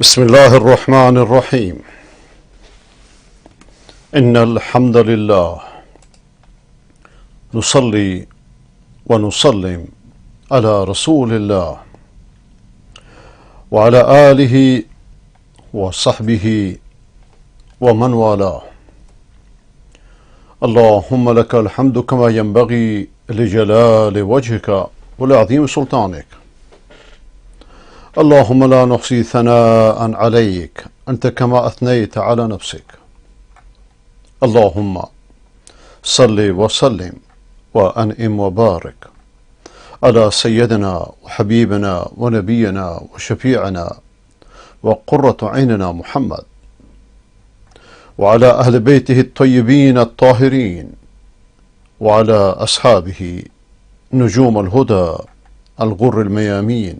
بسم الله الرحمن الرحيم. إن الحمد لله نصلي ونسلم على رسول الله وعلى آله وصحبه ومن والاه. اللهم لك الحمد كما ينبغي لجلال وجهك ولعظيم سلطانك. اللهم لا نحصي ثناء عليك أنت كما أثنيت على نفسك. اللهم صل وسلم وأنعم وبارك على سيدنا وحبيبنا ونبينا وشفيعنا وقرة عيننا محمد وعلى أهل بيته الطيبين الطاهرين وعلى أصحابه نجوم الهدى الغر الميامين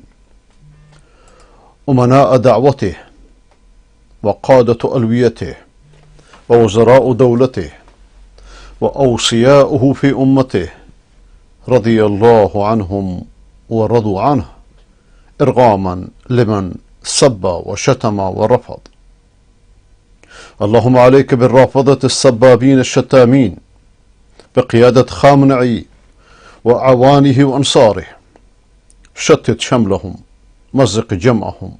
أمناء دعوته وقادة ألويته ووزراء دولته وأوصياؤه في أمته رضي الله عنهم ورضوا عنه إرغاما لمن سب وشتم ورفض. اللهم عليك بالرافضة السبابين الشتامين بقيادة خامنئي وأعوانه وأنصاره. شتت شملهم، مزق جمعهم،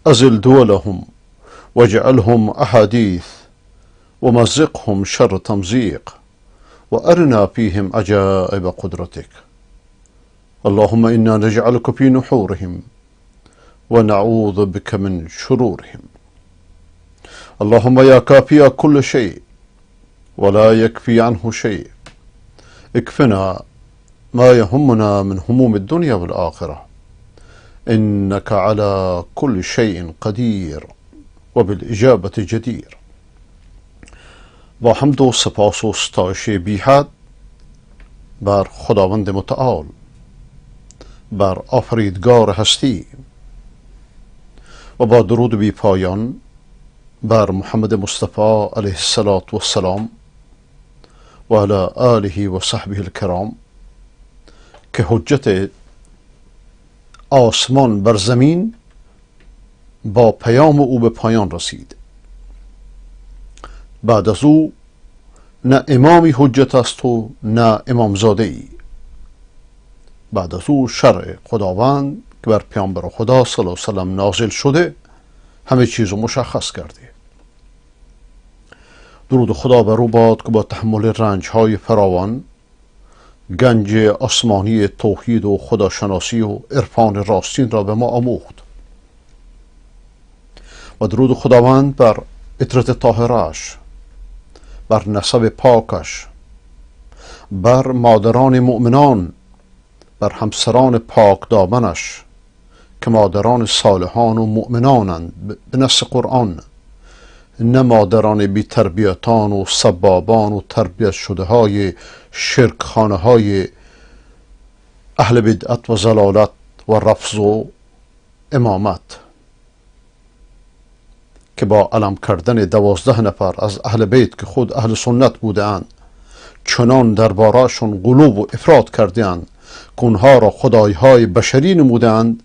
أزل دولهم، واجعلهم أحاديث، ومزقهم شر تمزيق، وأرنا فيهم عجائب قدرتك. اللهم إنا نجعلك في نحورهم ونعوذ بك من شرورهم. اللهم يا كافي كل شيء ولا يكفي عنه شيء، اكفنا ما يهمنا من هموم الدنيا والآخرة، إنك على كل شيء قدیر و بالإجابة جدیر. با حمد و سپاس و ستایش بی حد بر خداوند متعال، بر آفریدگار هستی، و با درود بی پایان بر محمد مصطفی علیه السلام و علی آله و صحبه الکرام که حجت آسمان بر زمین با پیام او به پایان رسید. بعد از او نه امامی حجت است و نه امامزاده ای. بعد از او شرع خداوند که بر پیامبر خدا صلی الله علیه و سلم نازل شده همه چیز رو مشخص کرده. درود خدا بر او باد که با تحمل رنج‌های فراوان گنج آسمانی توحید و خداشناسی و عرفان راستین را به ما آموخت. و درود خداوند بر عطرت طاهرش، بر نسب پاکش، بر مادران مؤمنان، بر همسران پاک دامنش که مادران صالحان و مؤمنانند به نص قرآن، نه مادران بی تربیتان و سبابان و تربیت شده های شرکخانه های اهل بدعت و ضلالت و رفض و امامت که با علم کردن 12 نفر از اهل بیت که خود اهل سنت بودند چنان درباره‌شون غلو و افراط کردند که اونها را خدایهای بشری نمودند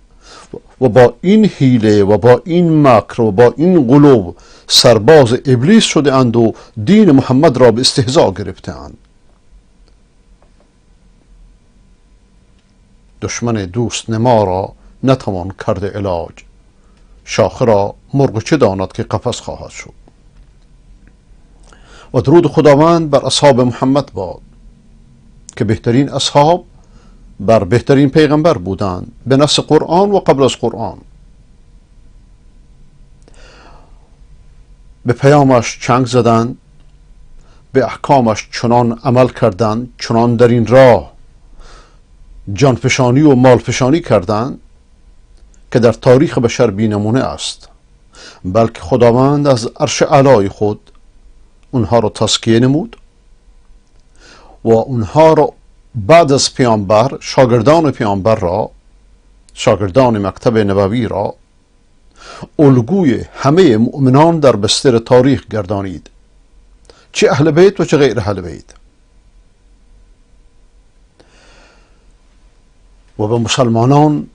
و با این حیله و با این مکر و با این غلو سرباز ابلیس شده اند و دین محمد را به استهزاء گرفته اند. دشمن دوست نما را نتوان کرده علاج، شاخه را مرغ چه داند که قفس خواهد شد. و درود خداوند بر اصحاب محمد باد که بهترین اصحاب بر بهترین پیغمبر بودند به نص قرآن و قبل از قرآن. به پیامش چنگ زدند، به احکامش چنان عمل کردند، چنان در این راه جانفشانی و مالفشانی کردند که در تاریخ بشر بی نمونه است. بلکه خداوند از عرش اعلای خود اونها را تزکیه نمود و اونها را بعد از پیامبر، شاگردان پیامبر را، شاگردان مکتب نبوی را الگوی همه مؤمنان در بستر تاریخ گردانید، چه اهل بیت و چه غیر اهل بیت. و به مسلمانان،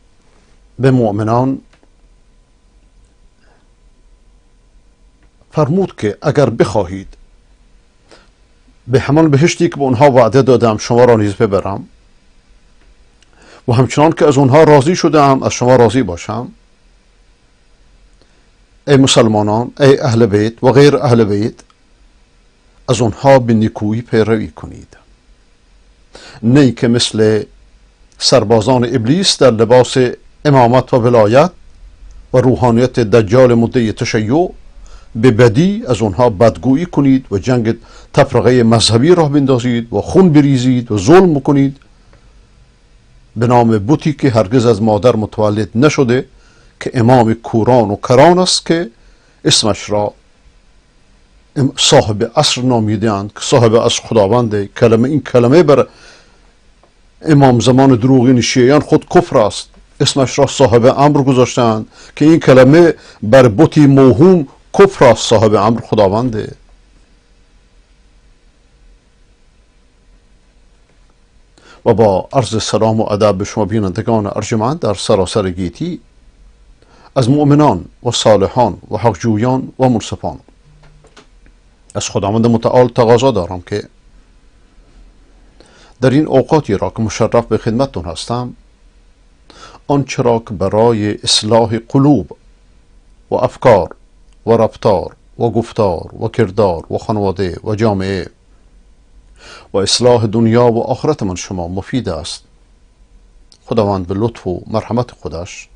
به مؤمنان فرمود که اگر بخواهید به همان بهشتی که به اونها وعده دادم شما را نیز ببرم و همچنان که از اونها راضی شدم از شما راضی باشم، ای مسلمانان، ای اهل بیت و غیر اهل بیت، از اونها به نیکویی پیروی کنید، نه که مثل سربازان ابلیس در لباس امامت و ولایت و روحانیت دجال مدعی تشیع به بدی از اونها بدگویی کنید و جنگ تفرقه مذهبی راه بندازید و خون بریزید و ظلم کنید به نام بتی که هرگز از مادر متولد نشده، که امام کوران و کران است که اسمش را صاحب عصر نامیدند، که صاحب عصر خداونده. این کلمه بر امام زمان دروغین شیعیان خود کفر است، اسمش را صاحب امر گذاشتند که این کلمه بر بتی موهوم کفر است. صاحب امر خداونده. و با عرض سلام و ادب به شما بینندگان ارجمند در سراسر گیتی، از مؤمنان و صالحان و حقجویان و منصفان، از خداوند متعال تقاضا دارم که در این اوقاتی را که مشرف به خدمتتون هستم، آنچه را که برای اصلاح قلوب و افکار و رفتار و گفتار و کردار و خانواده و جامعه و اصلاح دنیا و آخرت من شما مفید است، خداوند به لطف و مرحمت خودش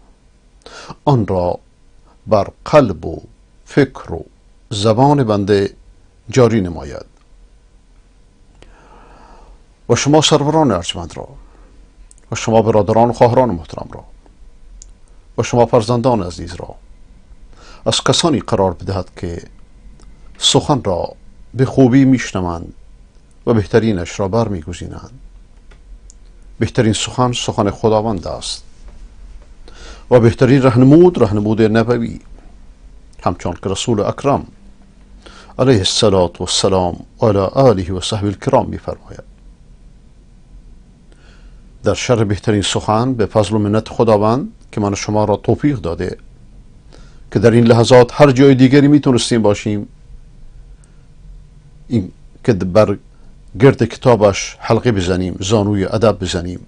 آن را بر قلب و فکر و زبان بنده جاری نماید. و شما سروران ارجمند را و شما برادران و خواهران محترم را و شما فرزندان عزیز را از کسانی قرار بدهد که سخن را به خوبی میشنوند و بهترینش را برمیگزینند. بهترین سخن سخن خداوند است و بهترین رهنمود نبوی، همچون که رسول اکرم علیه السلام و علی آله و صحبه الکرام میفرماید. در شر بهترین سخن به فضل و منت خداوند که من شما را توفیق داده که در این لحظات هر جای دیگری میتونستیم باشیم، این که بر گرد کتابش حلقه بزنیم، زانوی ادب بزنیم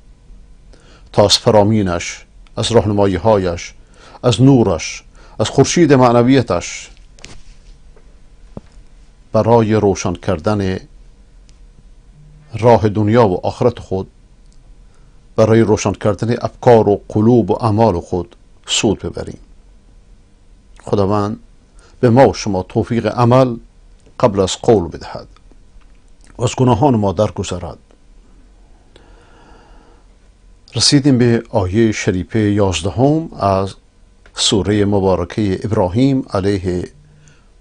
تا از فرامینش، از راهنمایی هایش، از نورش، از خورشید معنویتش برای روشن کردن راه دنیا و آخرت خود، برای روشن کردن افکار و قلوب و اعمال خود سود ببریم. خداوند به ما و شما توفیق عمل قبل از قول بدهد و از گناهان ما درگذرد. رسیدیم به آیه شریفه 11 از سوره مبارکه ابراهیم علیه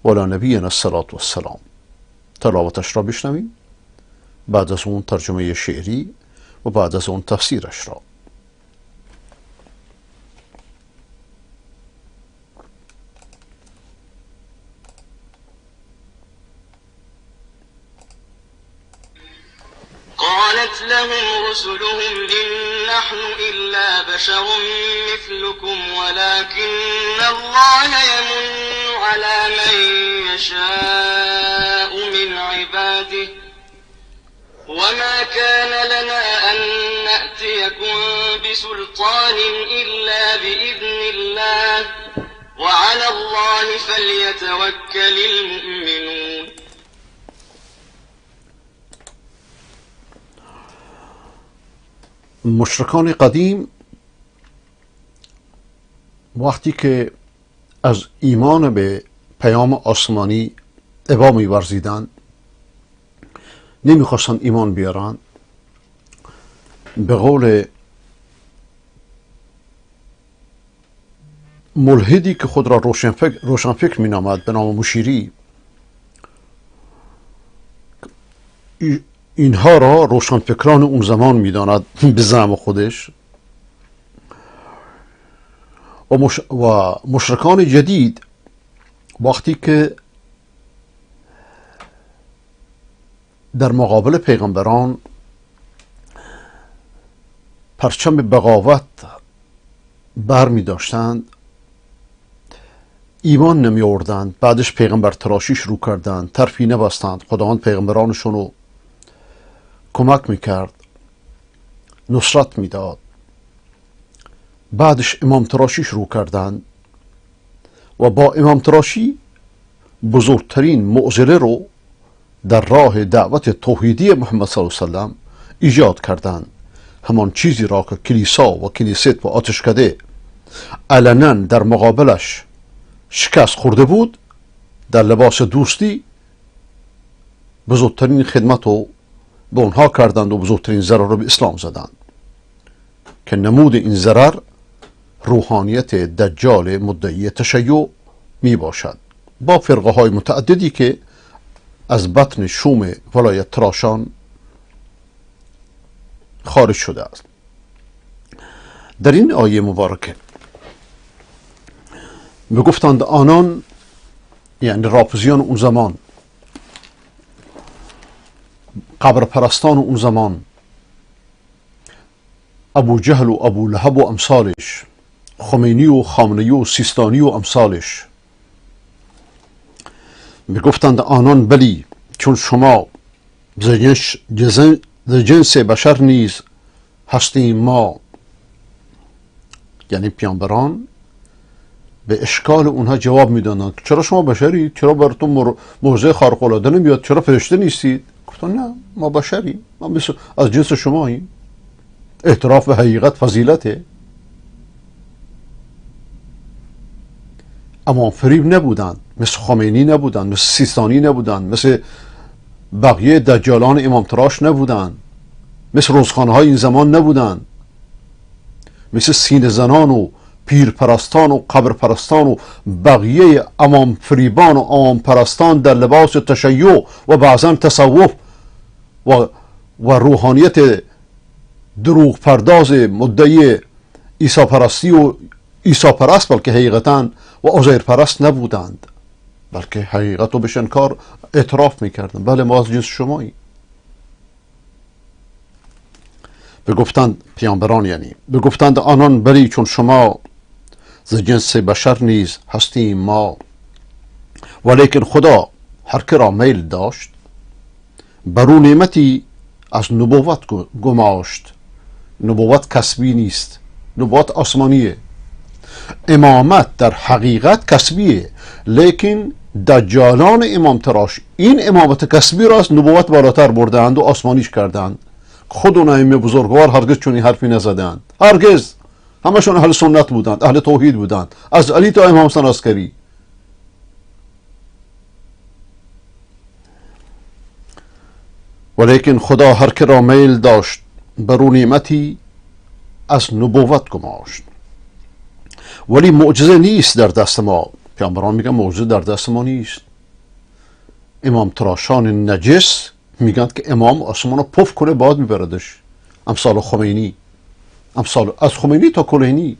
و نبینا السلام. تلاوتش را بشنویم، بعد از اون ترجمه شعری و بعد از اون تفسیرش را. قالت لهم رسلهم إن نحن إلا بشر مثلكم ولكن الله يمن على من يشاء من عباده وما كان لنا أن نأتيكم بسلطان إلا بإذن الله وعلى الله فليتوكل المؤمنون. مشرکان قدیم وقتی که از ایمان به پیام آسمانی ابا می‌ورزیدند، نمیخواستند ایمان بیارن، به قول ملحدی که خود را روشنفکر مینامد به نام مشیری، اینها را روشنفکران اون زمان میداند به زعم خودش، و مشرکان جدید وقتی که در مقابل پیغمبران پرچم بغاوت بر می داشتند، ایمان نمی آوردند، بعدش پیغمبر تراشی شروع کردند، ترفی نبستند، خداوند پیغمبرانشون رو کمک میکرد، نصرت میداد. بعدش امام تراشی شروع کردند و با امام تراشی بزرگترین معضله رو در راه دعوت توحیدی محمد صلی الله علیه وسلم ایجاد کردند. همان چیزی را که کلیسا و کنیست و آتشکده علنا در مقابلش شکست خورده بود، در لباس دوستی بزرگترین خدمت رو به اونها کردند و بزرگترین ضرر رو به اسلام زدند که نمود این ضرر روحانیت دجال مدعی تشیع می باشد، با فرقه های متعددی که از بطن شوم ولایت تراشان خارج شده است. در این آیه مبارکه میگفتند آنان، یعنی رافضیان اون زمان، قبر پرستان اون زمان، ابو جهل و ابو لهب و امثالش، خمینی و خامنه‌ای و سیستانی و امثالش، میگفتند آنان بلی چون شما ز جنس بشر نیز هستیم ما، یعنی پیامبران به اشکال اونها جواب میدادند چرا شما بشری؟ چرا براتون موضع خارق العاده نمیاد؟ چرا فرشته نیستید؟ گفتن نه، ما بشریم، ما مثل از جنس شماییم. اعتراف به حقیقت فضیلته. اما فریب نبودند، مثل خمینی نبودند، مثل سیستانی نبودند، مثل بقیه دجالان امام تراش نبودند، مثل روزخانه های این زمان نبودند، مثل سینه زنان و پیر پرستان و قبر پرستان و بقیه امام فریبان و امام پرستان در لباس تشیع و بعضا تصوف و روحانیت دروغ پرداز مدعی عیسی پرستی و عیسی پرست، بلکه حقیقتا و عزیر پرست نبودند، بلکه حقیقت رو به انکار اعتراف میکردند. بله ما از جنس شماییم. بگفتند پیامبران، یعنی بگفتند آنان بلی چون شما ز جنس بشر نیز هستیم ما، ولیکن خدا هر که را میل داشت برو نعمتی از نبوت گماشت. نبوت کسبی نیست، نبوت آسمانیه. امامت در حقیقت کسبیه، لیکن دجالان امام تراش این امامت کسبی را از نبوت بالاتر بردند و آسمانیش کردند. خود اون ائمه بزرگوار هرگز چنین حرفی نزدند، هرگز. همشون اهل سنت بودند، اهل توحید بودند، از علی تا امام حسن عسکری. ولیکن خدا هر که را میل داشت برو نعمتی از نبوت گماشت. ولی معجزه نیست در دست ما. پیامبران میگن معجزه در دست ما نیست. امام تراشان نجس میگن که امام آسمان رو پف کنه باد میبردش، امثال خمینی، امثال از خمینی تا کلینی.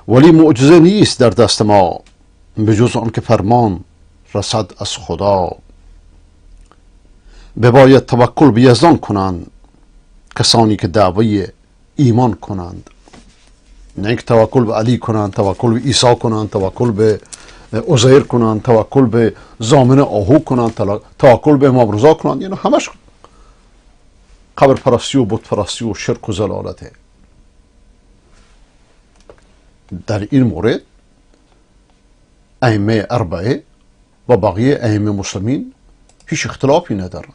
ولی معجزه نیست در دست ما به جز آن که فرمان رسد از خدا. بباید توکل به یزدان کنند کسانی که دعوی ایمان کنند، نه اینکه توکل به علی کنند، توکل به عیسی کنند، توکل به عزیر کنند، توکل به ضامن آهو کنند، توکل به امام رضا کنند. یعنی همش قبر پرستی و بت پرستی و شرک و ضلالته. در این مورد ائمه اربعه و بقیه ائمه مسلمین هیچ اختلافی ندارند.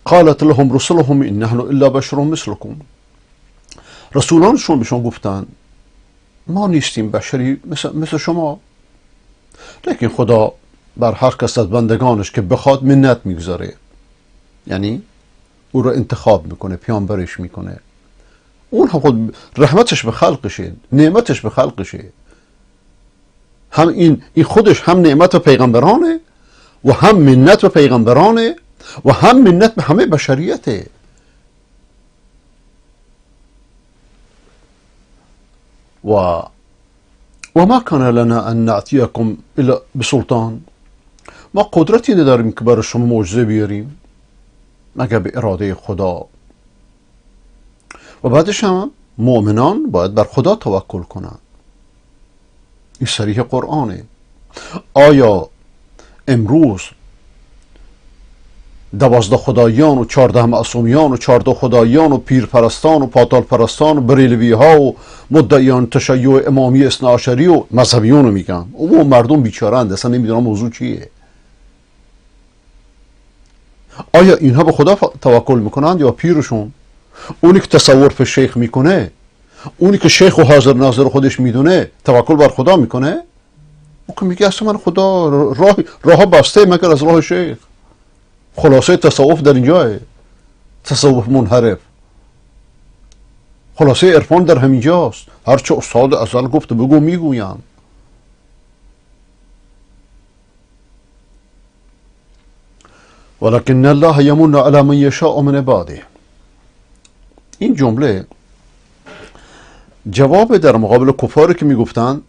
قالت لهم رسلهم ان نحن الا بشر مثلكم. رسولانشون بهشون گفتن ما نیستیم بشری مثل شما، لیکن خدا بر هر کس از بندگانش که بخواد منت میگذاره، یعنی او رو انتخاب میکنه، پیامبرش میکنه. اون هم خود رحمتش به خلقشه، نعمتش به خلقشه. هم این خودش هم نعمت به پیغمبرانه و هم منت به پیغمبرانه و هم منت به همه بشریته. و ما کان لنا ان نأتیکم الا بسلطان. ما قدرتی نداریم که برای شما معجزه بیاریم مگر به اراده خدا. و بعدش هم مؤمنان باید بر خدا توکل کنند. این صریح قرآنه. آیا امروز 12 خدایان و 14 معصومیان و 14 خدایان و پیرپرستان و پاتال پرستان و بریلوی ها و مدعیان تشیع امامی اثنا عشری و مذهبیون رو میگم، او مردم بیچارند، اصلا نمیدونم موضوع چیه. آیا اینها به خدا توکل میکنند یا پیرشون؟ اونی که تصور به شیخ میکنه، اونی که شیخ و حاضر ناظر خودش میدونه، توکل بر خدا میکنه؟ اون که میگه اصلا من خدا راه بسته مگر از راه شیخ. خلاصه تصوف در اینجاه، تصوف منحرف. خلاصه عرفان در همینجاست. هرچه استاد ازل گفت بگو میگویم. ولكن الله يمن على من يشاء من عباده. این جمله جواب در مقابل کفاری که میگفتن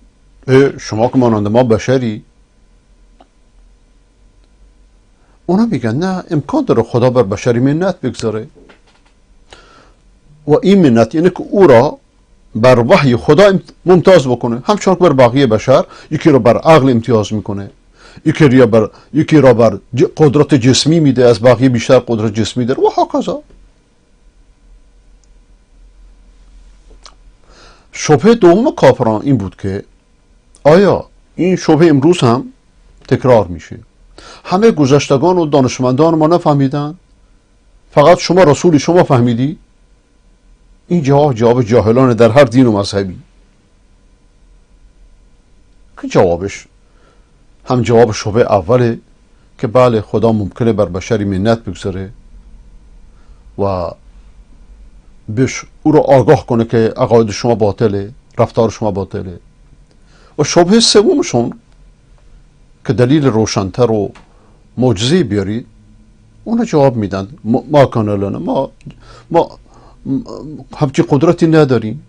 شما که مانند ما بشری، اونا میگن نه، امکان داره خدا بر بشری منت بگذاره و این منت یعنی که او را بر وحی خدا ممتاز بکنه، همچون که بر بقیه بشر یکی را بر عقل امتیاز میکنه، یکی را بر قدرت جسمی میده، از بقیه بیشتر قدرت جسمی داره و هاکذا. شبهه دوم کافران این بود که آیا این شبهه امروز هم تکرار میشه؟ همه گذشتگان و دانشمندان ما نفهمیدن؟ فقط شما رسول شما فهمیدی؟ این جواب جاهلانه در هر دین و مذهبی. که جوابش هم جواب شبهه اوله که بله خدا ممکنه بر بشری منت بگذاره و او رو آگاه کنه که عقاید شما باطله، رفتار شما باطله. و شبهه سومشون که دلیل روشن‌تر و معجزه‌ای بیارید، اونا جواب میدن ما کان لنا، ما همچی قدرتی نداریم.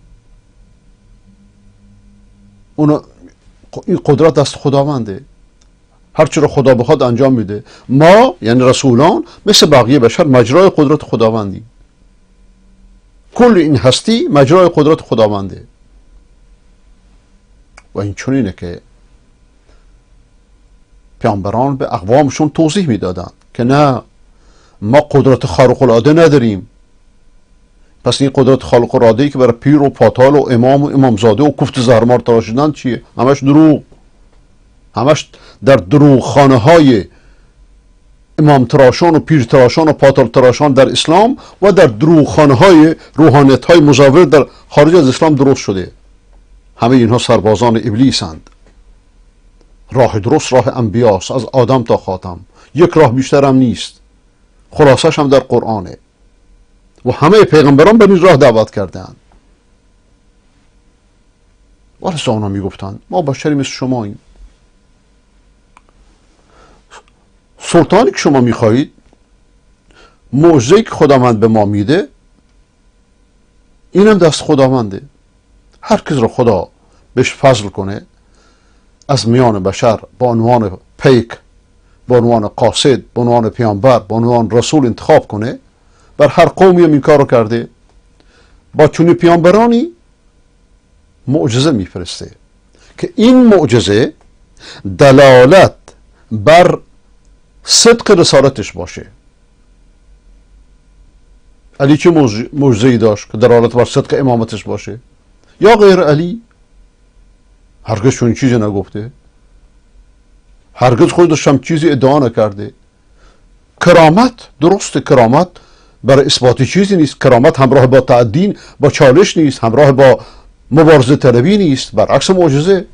اونا این قدرت دست خداونده، هرچی رو خدا بخواد انجام میده. ما یعنی رسولان مثل بقیه بشر مجرای قدرت خداوندی. کل این هستی مجرای قدرت خداونده. و این چنینه که پیامبران به اقوامشون توضیح میدادن که نه، ما قدرت خارق العاده نداریم. پس این قدرت خارق العاده‌ای که برای پیر و پاتال و امام و امامزاده و کوفت زهرمار تراشیدن چیه؟ همش دروغ، همش در دروغ خانه های امام تراشان و پیر تراشان و پاتال تراشان در اسلام و در دروغ خانه های روحانیت های مزور در خارج از اسلام درست شده. همه اینها سربازان ابلیسند. راه درست راه انبیاست، از آدم تا خاتم، یک راه بیشتر هم نیست. خلاصش هم در قرآنه و همه پیغمبران به این راه دعوت کردند. ولی اونا میگفتند ما بشری مثل شماییم. سلطانی که شما میخواهید، معجزه‌ای که خداوند به ما میده، اینم دست خداونده. هر کس رو خدا بهش فضل کنه، از میان بشر با عنوان پیک، با عنوان قاصد، با عنوان پیامبر، با عنوان رسول انتخاب کنه، بر هر قومی هم این کار رو کرده. با چون پیامبرانی معجزه میفرسته که این معجزه دلالت بر صدق رسالتش باشه. علی چه معجزه‌ای داشت که دلالت بر صدق امامتش باشه؟ یا غیر علی؟ هرگز چون چیزی نگفته، هرگز خودش هم چیزی ادعا نکرده. کرامت درسته، کرامت برای اثبات چیزی نیست. کرامت همراه با تعدی با چالش نیست، همراه با مبارزه طلبی نیست، برعکس معجزه.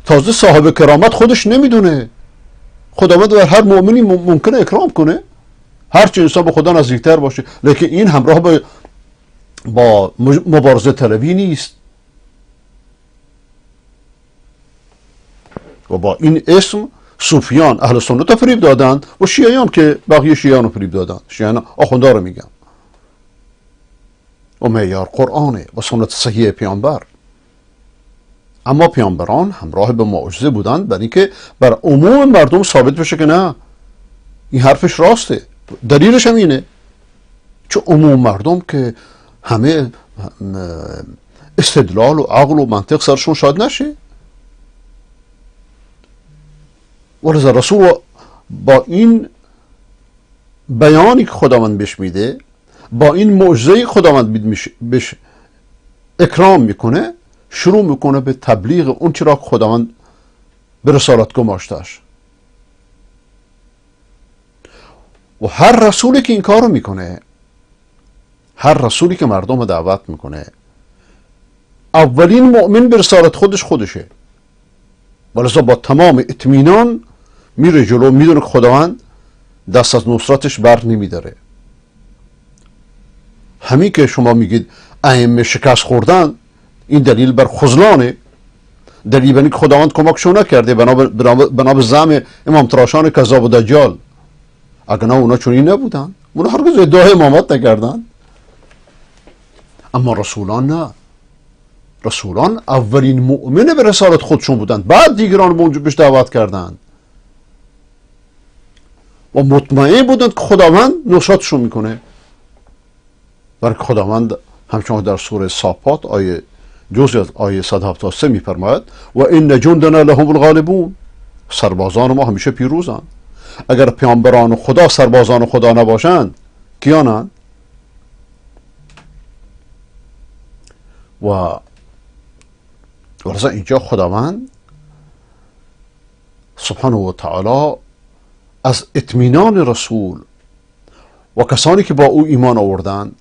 تازه صاحب کرامت خودش نمیدونه. خداوند بر هر مؤمنی ممکنه اکرام کنه، هرچی انسان به خدا نزدیکتر باشه، لیکن این همراه با مبارزه طلبی نیست. و با این اسم صوفیان اهل سنت رو فریب دادند و شیعیان که بقیه شیعیان رو فریب دادند. شیعیان آخونده رو میگن. و معیار قرآنه و سنت صحیح پیامبر. اما پیامبران همراه به معجزه بودند برای اینکه بر عموم مردم ثابت بشه که نه، این حرفش راسته. دلیلش هم اینه چون عموم مردم که همه استدلال و عقل و منطق سرشون شاد نشه. ولذا رسول با این بیانی که خداوند بهش میده، با این معجزه خداوند بهش اکرام میکنه، شروع میکنه به تبلیغ اون چرا که خداوند به رسالت گماشتش. و هر رسولی که این کارو میکنه، هر رسولی که مردم رو دعوت میکنه، اولین مؤمن به رسالت خودشه. ولذا با تمام اطمینان میره جلو، میدونه که خداوند دست از نصرتش بر نمیداره. همین که شما میگید ائمه شکست خوردن، این دلیل بر خذلانه، دلیل بر اینکه خداوند کمکشون نکرده، بنا به زعم امام تراشان کذاب و دجال. اگر نه اونا چنین نبودن، اونا هرگز ادعای امامت نکردن. اما رسولان نه، رسولان اولین مؤمن به رسالت خودشون بودند، بعد دیگران بهش دعوت کردند و مطمئن بودند که خداوند نصرتشون میکنه. برای خداوند همچنان در سوره صافات آیه جزء از آیه 173 میفرماید و ان جندنا لهم الغالبون، سربازان ما همیشه پیروزند. اگر پیامبران خدا سربازان خدا نباشند کیانند؟ و ولذا اینجا خداوند سبحانه و تعالی از اطمینان رسول و کسانی که با او ایمان آوردند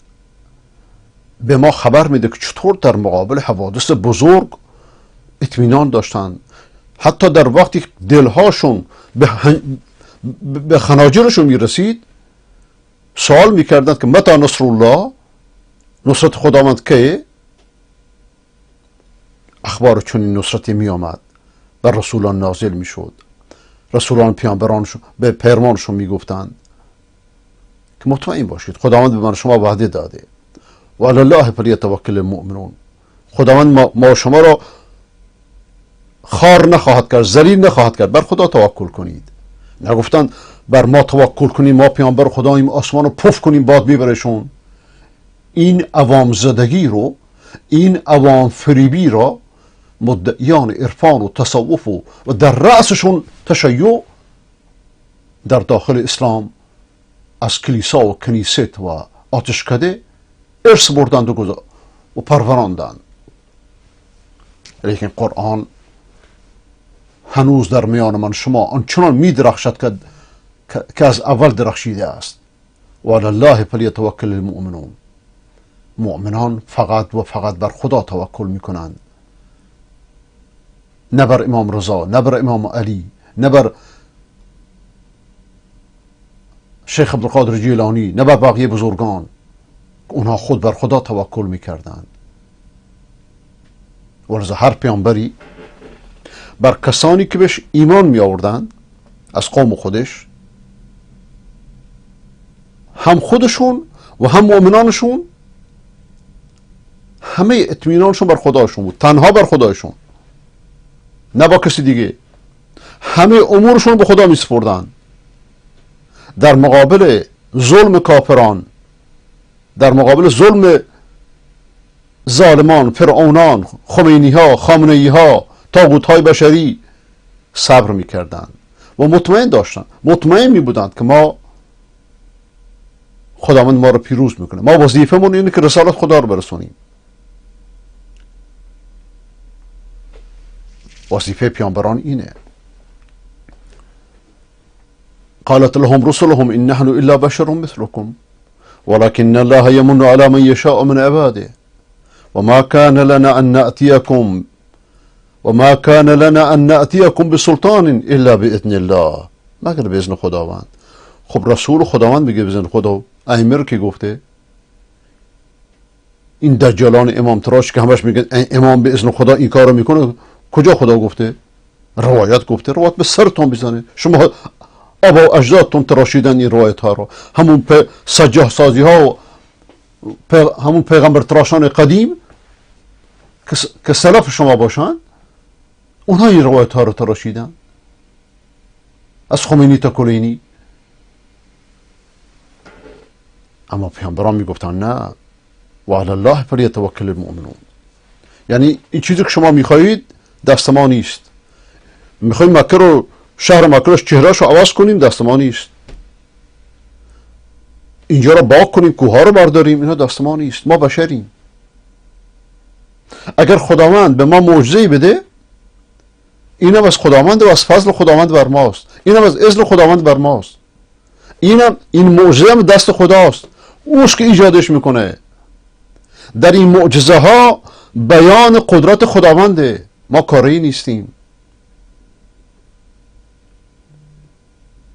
به ما خبر میده که چطور در مقابل حوادث بزرگ اطمینان داشتند. حتی در وقتی که دلهاشون به خناجرشون میرسید سوال میکردند که متى نصر الله، نصرت خداوند که؟ اخبار چنین نصرتی می آمد بر رسولان نازل می شد. رسولان پیامبرانشون به پیروانشون می گفتند که مطمئن باشید خداوند به من شما وعده داده و علی الله فلیتوکل المؤمنون. خداوند ما شما را خار نخواهد کرد، ذلیل نخواهد کرد، بر خدا توکل کنید. نگفتند بر ما توکل کنیم، ما پیامبر خداییم، آسمان رو پف کنیم باد میبرشون. این عوام زدگی رو، این عوام فریبی را مدعیان عرفان و تصوف و در رأسشون تشیع در داخل اسلام از کلیسا و کنیست و آتشکده ارث بردند و پروراندند. لیکن قرآن هنوز در میان من شما آنچنان می درخشد که از اول درخشیده است. و علی الله فلیتوکل المؤمنون. مؤمنان فقط و فقط بر خدا توکل می کنند، نه بر امام رضا، نه بر امام علی، نه بر شیخ عبدالقادر جیلانی، نه بر بقیه بزرگان. اونها خود بر خدا توکل می کردند. ولذا هر پیامبری بر کسانی که بهش ایمان می آوردند از قوم خودش، هم خودشون و هم مؤمنانشون، همه اطمینانشون بر خدایشون بود، تنها بر خدایشون، نه با کسی دیگه. همه امورشون به خدا می سپردن. در مقابل ظلم کافران، در مقابل ظلم ظالمان، فرعونان، خمینی ها، خامنه‌ای ها، طاغوت های بشری صبر می کردن و مطمئن داشتن، مطمئن می بودند که ما خداوند ما رو پیروز میکنه. ما وظیفمون اینه که رسالت خدا رو برسونیم. وظیفه پیامبران اینه. قالت لهم رسلهم ان نحن الا بشر مثلكم ولكن الله يمن على من يشاء من عباده وما كان لنا ان نأتيكم بسلطان الا باذن الله، مگر به اذن خداوند. خب رسول خداوند میگه به اذن خدا. ائمه رو که گفته؟ این دجالان امام تراش که همش میگن امام به اذن خدا این کارو میکنه، کجا خدا گفته؟ روایت گفته. روایت به سرتون بزنه. شما آبا و اجدادتون تراشیدن این روایت ها رو. همون سجاه سازی ها و همون پیغمبر تراشان قدیم که سلف شما باشن، اونها این روایت ها رو تراشیدن، از خمینی تا کلینی. اما پیامبران میگفتن نه، و علی الله فلیتوکل المؤمنون. یعنی این چیزی که شما میخواهید دست ما نیست. میخوایم مکه رو، شهر مکه رو چهرهش رو عوض کنیم، دست ما نیست. اینجا رو باغ کنیم، کوه ها رو برداریم، اینا دست ما نیست. ما بشریم. اگر خداوند به ما معجزه‌ای بده، اینم از خداوند و از فضل خداوند بر ماست، اینم از اذن خداوند بر ماست، این معجزه هم دست خداست، اوست که ایجادش میکنه. در این معجزه ها بیان قدرت خداونده، ما کاری نیستیم.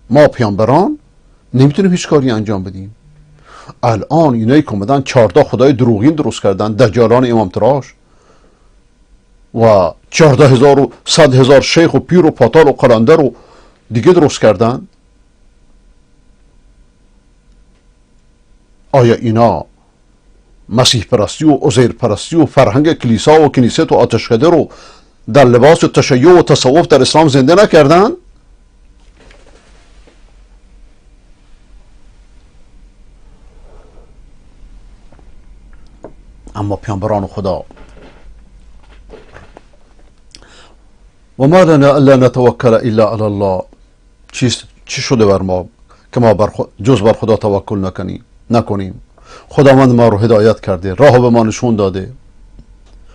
ما پیامبران نمیتونیم هیچ کاری انجام بدیم. الان اینایی که اومدن 14 خدای دروغین درست کردن، دجالان امام تراش و 14,000 و 100,000 شیخ و پیر و پاتال و قلندر و دیگه درست کردن. آیا اینا مسیح پرستی و عزیر پرستی و فرهنگ کلیسا و کنیست و آتشکده رو در لباس و تشیع و تصوف در اسلام زنده نکردن؟ اما پیامبران خدا و ما لنا الا نتوکل الا علی الله، چی شده بر ما که ما جز بر خدا توکل نکنیم؟ خداوند ما رو هدایت کرده، راه به ما نشون داده.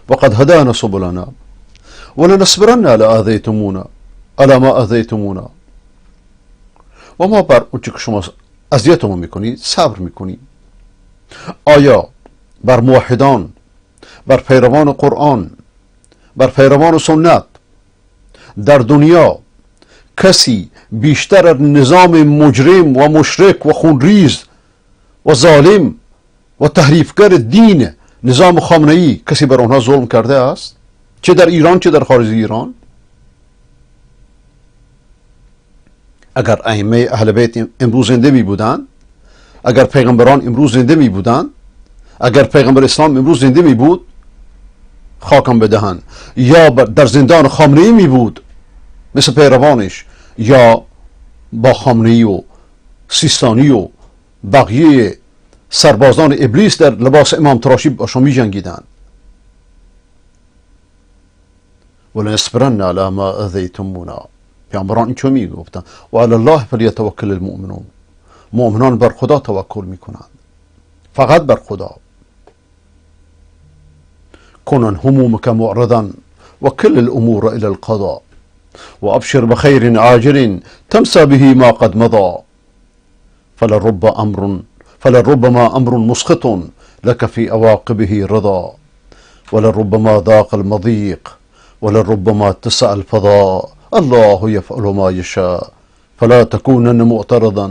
و قد هدانا سبلنا ولنصبرن علی اذیتمونا علی ما اذیتمونا. و ما بر اون که شما اذیتمون میکنید صبر میکنیم. آیا بر موحدان، بر پیروان قرآن، بر پیروان سنت در دنیا کسی بیشتر از نظام مجرم و مشرک و خونریز و ظالم و تحریفگر دین نظام خامنه‌ای کسی بر آنها ظلم کرده است؟ چه در ایران چه در خارج ایران؟ اگر ائمه اهل بیت امروز زنده می بودند، اگر پیغمبران امروز زنده می بودند، اگر پیغمبر اسلام امروز زنده می بود، خاکم بدهن، یا در زندان خامنه‌ای می بود مثل پیروانش، یا با خامنه‌ای و سیستانی و بقیه سربازان ابلیس در لباس امام تراشی باشون می جنگیدن. ولنصبرن علی ما اذیتمونا. پیامبران این چه می گفتن؟ و علی الله فلیتوکل المؤمنون. مؤمنان بر خدا توکل می کنند، فقط بر خدا. کنن همومک معرضا و کل الامور الى القضاء و ابشر بخیر عاجل تمسى به ما قد مضى فلربما امر مسخط لك في عواقبه رضا ولربما ضاق المضيق ولربما اتسع الفضاء. الله يفعل ما يشاء فلا تكونن معترضا.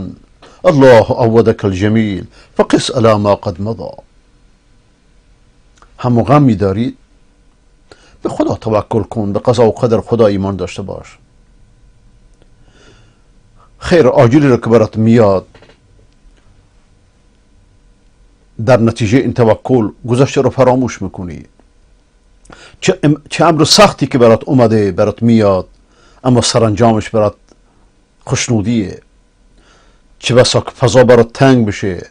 الله عودك الجميل فقس على ما قد مضى. هم غمی دارید؟ به خدا توکل کن، به قضا و قدر خدا ایمان داشته باش. خیر عاجلی رو که برات میاد در نتیجه این توکل گذشته رو فراموش میکنی. چه امر سختی که برات اومده برات میاد اما سرانجامش برات خوشنودیه. چه بسا که فضا برات تنگ بشه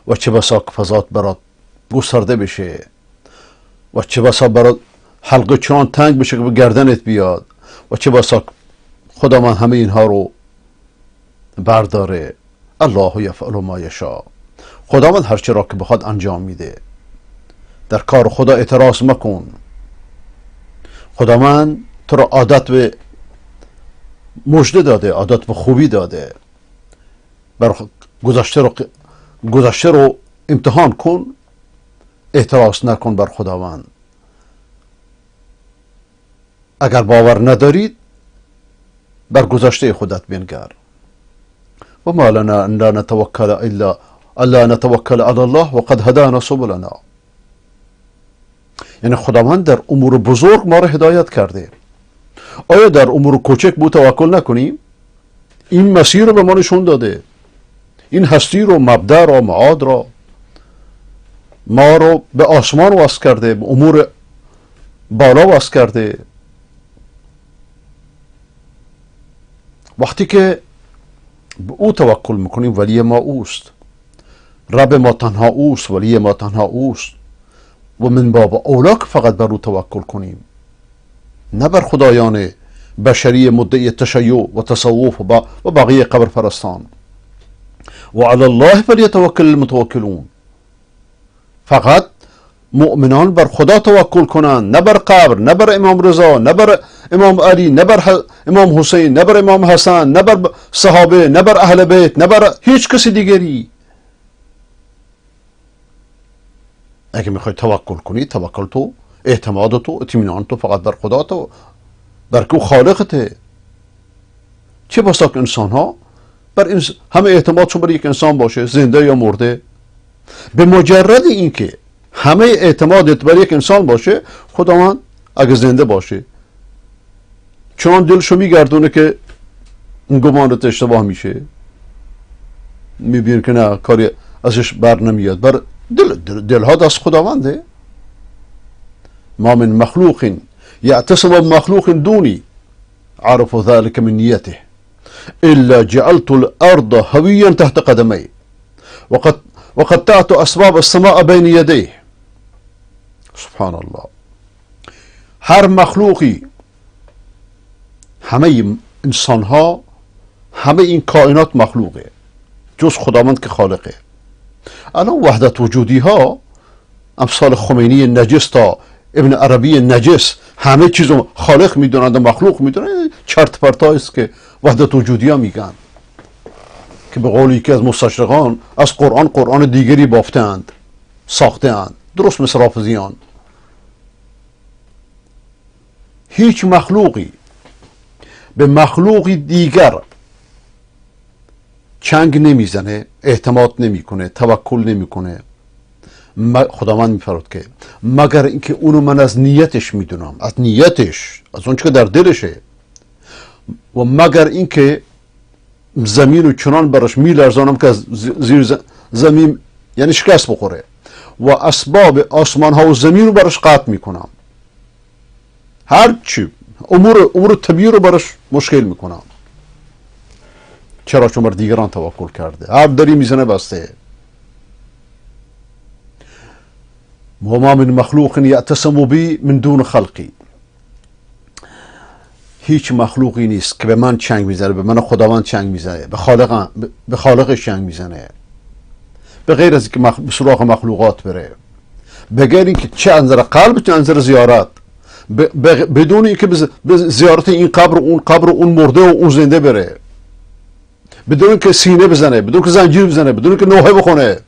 و چه بسا که فضا برات گسترده بشه و چه بسا برات حلقه چنان تنگ بشه که به گردنت بیاد و چه بسا خدا من همه اینها رو برداره. الله یفعل ما یشاء. خداوند هر چه را که بخواد انجام میده. در کار خدا اعتراض مکن. خداوند تو را عادت به مژده داده، عادت به خوبی داده. بر گذشته رو امتحان کن، اعتراض نکن بر خداوند. اگر باور ندارید بر گذشته خودت بنگر. و ما لنا ان لا نتوکل الا نتوکل علی الله و قد هدانا سبلنا. یعنی خداوند در امور بزرگ ما را هدایت کرده. آیا در امور کوچک بو توکل نکنیم؟ این مسیر رو به ما نشون داده. این هستی رو، مبدأ رو، معاد رو، ما رو به آسمان وصل کرده، به امور بالا وصل کرده. وقتی که به او توکل میکنیم ولی ما اوست، رب ما تنها اوست، ولی ما تنها اوست. و من باب اولا که فقط بر او توکل کنیم، نه بر خدایان بشری مدعی تشیع و تصوف و بقیه قبر پرستان. و علی الله فلیتوکل المتوکلون. فقط مؤمنان بر خدا توکل کنند، نه بر قبر، نه بر امام رضا، نه بر امام علی، نه بر امام حسین، نه بر امام حسن، نه بر صحابه، نه بر اهل بیت، نه بر هیچ کسی دیگری. اگه میخوای توکل کنی، توکل تو، اعتماد تو، اطمینان تو فقط بر خدا تو، بر که او خالقته. چه بسا که انسان ها بر همه اعتمادشون بر یک انسان باشه، زنده یا مرده. به مجرد اینکه همه اعتمادت بر یک انسان باشه، خداوند اگه زنده باشه چون دلشو میگردونه که این گمانت اشتباه میشه، میبین که نه کاری ازش بر نمیاد، بر دلها دست خداونده. ما من مخلوق یعتصم بمخلوق دونی عرف ذلك من نیته الا جعلت الارض هویا تحت قدمی وقطعت اسباب السماء بین یدیه. سبحان الله. هر مخلوقی، همه انسان ها، همه این کائنات مخلوقه جز خداوند که خالقه. الان وحدت وجودی ها امثال خمینی نجس تا ابن عربی نجس همه چیزو خالق میدونند و مخلوق میدونند. چرت پرتایست که وحدت وجودی ها میگن که به قول یکی از مستشرقان از قرآن دیگری بافتند، ساختند، درست مثل رافضیان. هیچ مخلوقی به مخلوقی دیگر چنگ نمیزنه، اعتماد نمیکنه، توکل نمیکنه. خداوند میفرماید که مگر اینکه اونو من از نیتش میدونم، از نیتش، از اون که در دلشه، و مگر اینکه زمین و چنان براش میلرزانم که از زیر زمین یعنی شکست بخوره، و اسباب آسمان ها و زمین رو براش قطع میکنم، هر چی امور طبیعی رو براش مشکل میکنم. چرا؟ چون بر دیگران توکل کرده، هر دری میزنه بسته. و ما من مخلوق یعتصم بی من دون خلقی. هیچ مخلوقی نیست که به من چنگ میزنه، به من خداوند چنگ میزنه، به خالقش چنگ میزنه، به غیر از اینکه به سراغ مخلوقات بره، به غیر اینکه چه انظر قلب چه انظر زیارت، بدون اینکه به زیارت این قبر و اون قبر و اون مرده و اون زنده بره، بدون اینکه سینه بزنه، بدون اینکه زنجیر بزنه، بدون اینکه نوحه بخونه.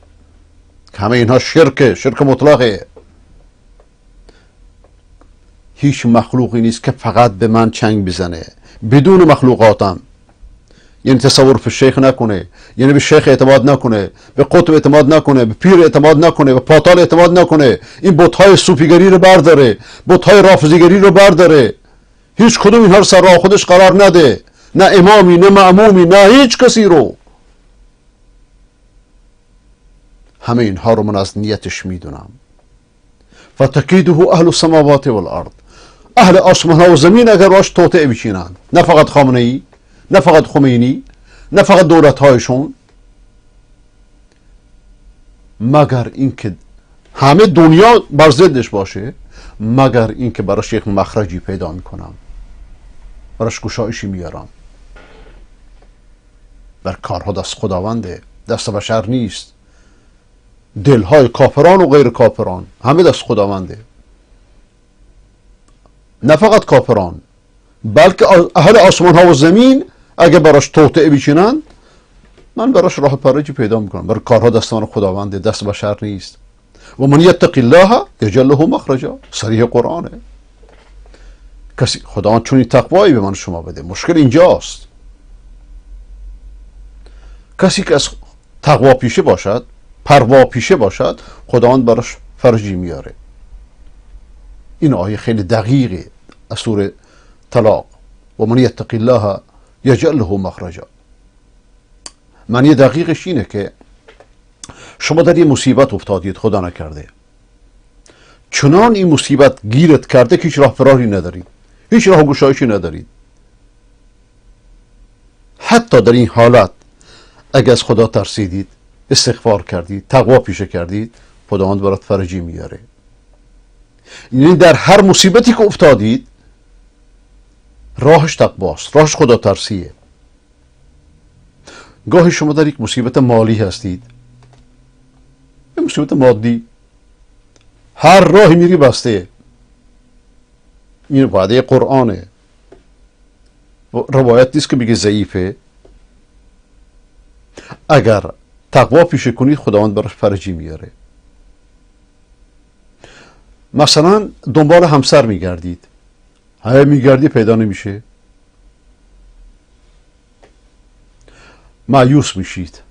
همه اینها شرک مطلقه. هیچ مخلوقی نیست که فقط به من چنگ بزنه بدون مخلوقاتم. یعنی تصور به شیخ نکنه، یعنی به شیخ اعتماد نکنه، به قطب اعتماد نکنه، به پیر اعتماد نکنه، به پاتال اعتماد نکنه، این بت‌های صوفیگری رو برداره، بت‌های رافضیگری رو برداره، هیچ کدوم اینها رو سر راه خودش قرار نده، نه امامی، نه معمومی، نه هیچ کسی رو. همه اینها رو من از نیتش میدونم. فتکیده اهل السماوات والارض. اهل آسمان ها و زمین اگر باش توطئه بچینند، نه فقط خامنه ای، نه فقط خمینی، نه فقط دولت هایشون، مگر اینکه همه دنیا بر ضدش باشه، مگر اینکه براش یک مخرجی پیدا میکنم، براش گشایشی میارم. بر کارها دست خداونده، دست بشر نیست. دلهای کافران و غیر کافران همه دست خداونده. نه فقط کافران بلکه اهل آسمان ها و زمین اگه براش توطئه بچینن، من براش راه فرجی پیدا میکنم. برای کارها دستان خداونده، دست بشر نیست. و من یتق الله یجعل له مخرجا، صریح قرآنه. کسی خداوند چون این تقوایی به من شما بده. مشکل اینجاست. کسی که از تقوا پیشه باشد، پروا پیشه باشد، خداوند براش فرجی میاره. این آیه خیلی دقیقه از سوره طلاق. و من یتق الله یجعل له مخرجا. معنی دقیقش اینه که شما در این مصیبت افتادید، خدا نکرده، چنان این مصیبت گیرت کرده که هیچ راه فراری ندارید، هیچ راه گشایشی ندارید. حتی در این حالت اگر از خدا ترسیدید، استغفار کردید، تقوا پیشه کردید، خداوند برات فرجی میاره. یعنی در هر مصیبتی که افتادید راهش تقواست، راهش خدا ترسیه. گاهی شما در یک مصیبت مالی هستید، یک مصیبت مادی، هر راهی میری بسته. این وعده قرآنه، روایت نیست که بگه ضعیفه. اگر تقوا پیشه کنید خداوند براش فرجی میاره. مثلا دنبال همسر میگردید، میگردی پیدا نمیشه، مایوس میشید،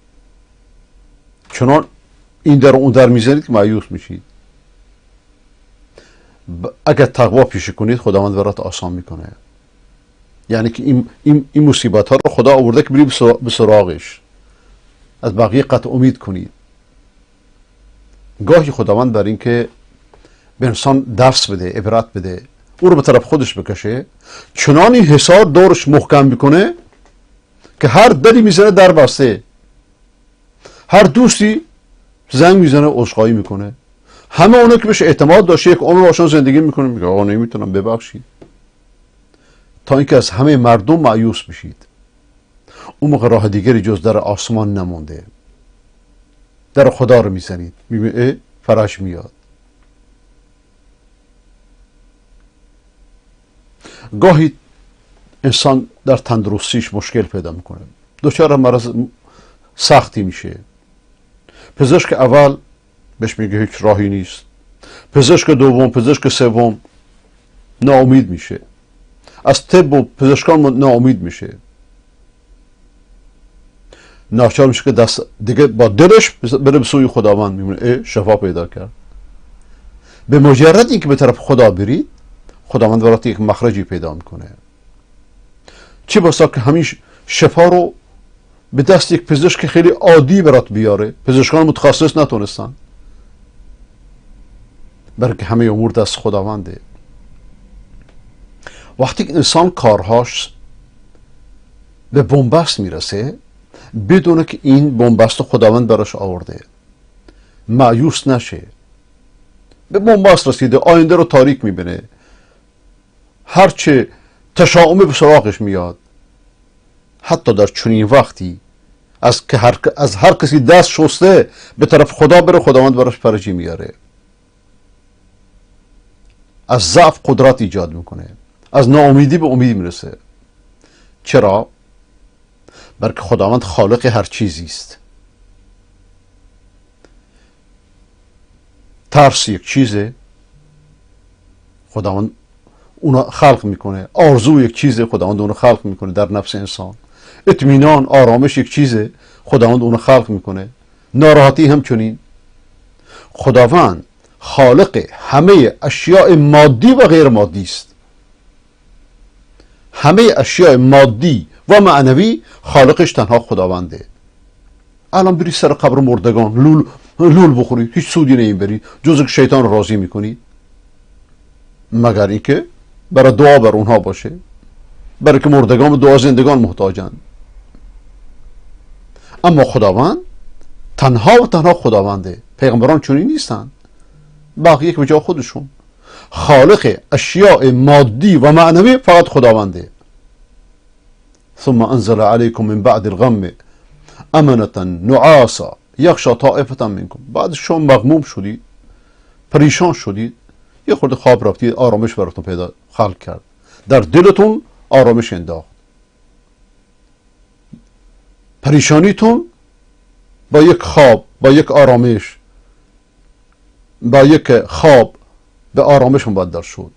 چنان این در اون در میزنید که مایوس میشید. اگر تقوا پیشه کنید خداوند برات آسان میکنه. یعنی که این مصیبت ها رو خدا آورده که برید به سراغش، از بقیه قطع امید کنید. گاهی خداوند بر این که به انسان درس بده، عبرت بده، او رو به طرف خودش بکشه، چنان این حصار دورش محکم میکنه که هر دری میزنه در بسته، هر دوستی زنگ میزنه عذرخواهی میکنه، همه اونا که بهش اعتماد داشته یک عمر باشون زندگی میکنه میگه آقا نمیتونم ببخشید، تا اینکه از همه مردم مایوس بشید. اون موقع راه دیگری جز در آسمان نمونده، در خدا رو میزنید، میبینید فرج میاد. گاهی انسان در تندرستیش مشکل پیدا میکنه، دچار مرض سختی میشه، پزشک اول بهش میگه هیچ راهی نیست، پزشک دوم، پزشک سوم ناامید میشه، از طب و پزشکان ناامید میشه، ناچار میشه که دست دیگه با دلش بره به سوی خداوند، میمونه شفا پیدا کرد. به مجرد اینکه به طرف خدا برید خداوند برات یک مخرجی پیدا میکنه. چه بسا که همین شفا رو به دست یک پزشک خیلی عادی برات بیاره، پزشکان متخصص نتونستن، برای که همه امور دست خداونده. وقتی که انسان کارهاش به بنبست میرسه بدونه که این بنبست خداوند براش آورده، مایوس نشه. به بنبست رسیده، آینده رو تاریک میبینه، هرچه تشاؤم به سراغش میاد. حتی در چنین وقتی از هر کسی دست شسته به طرف خدا بره، خداوند براش فرجی میاره. از ضعف قدرت ایجاد میکنه، از ناامیدی به امید میرسه. چرا؟ بلکه خداوند خالق هر چیزی است. ترس یک چیزه، خداوند اونو خلق میکنه. آرزو یک چیزه، خداوند اونو خلق میکنه در نفس انسان. اطمینان، آرامش یک چیزه، خداوند اونو خلق میکنه. ناراحتی همچنین. خداوند خالق همه اشیاء مادی و غیر مادی است. همه اشیاء مادی و معنوی خالقش تنها خداونده. الان بری سر قبر مردگان لول بخورید، هیچ سودی نمیبرید جز که شیطان رو راضی میکنید، مگر اینکه برای دعا بر اونها باشه، برای که مردگان به دعا زندگان محتاجن. اما خداوند تنها و تنها خداونده. پیغمبران چنین نیستن، بقیه که به جا خودشون. خالق اشیاء مادی و معنوی فقط خداونده. ثم انزل علیکم من بعد الغم امنة نعاسا یغشی طائفة منکم. بعد شما مغموم شدید، پریشان شدید، یه خورده خواب رفتید، آرامش براتون پیدا خلق کرد، در دلتون آرامش انداخت. پریشانیتون با یک خواب، با یک آرامش، با یک خواب به آرامش مبدل شد.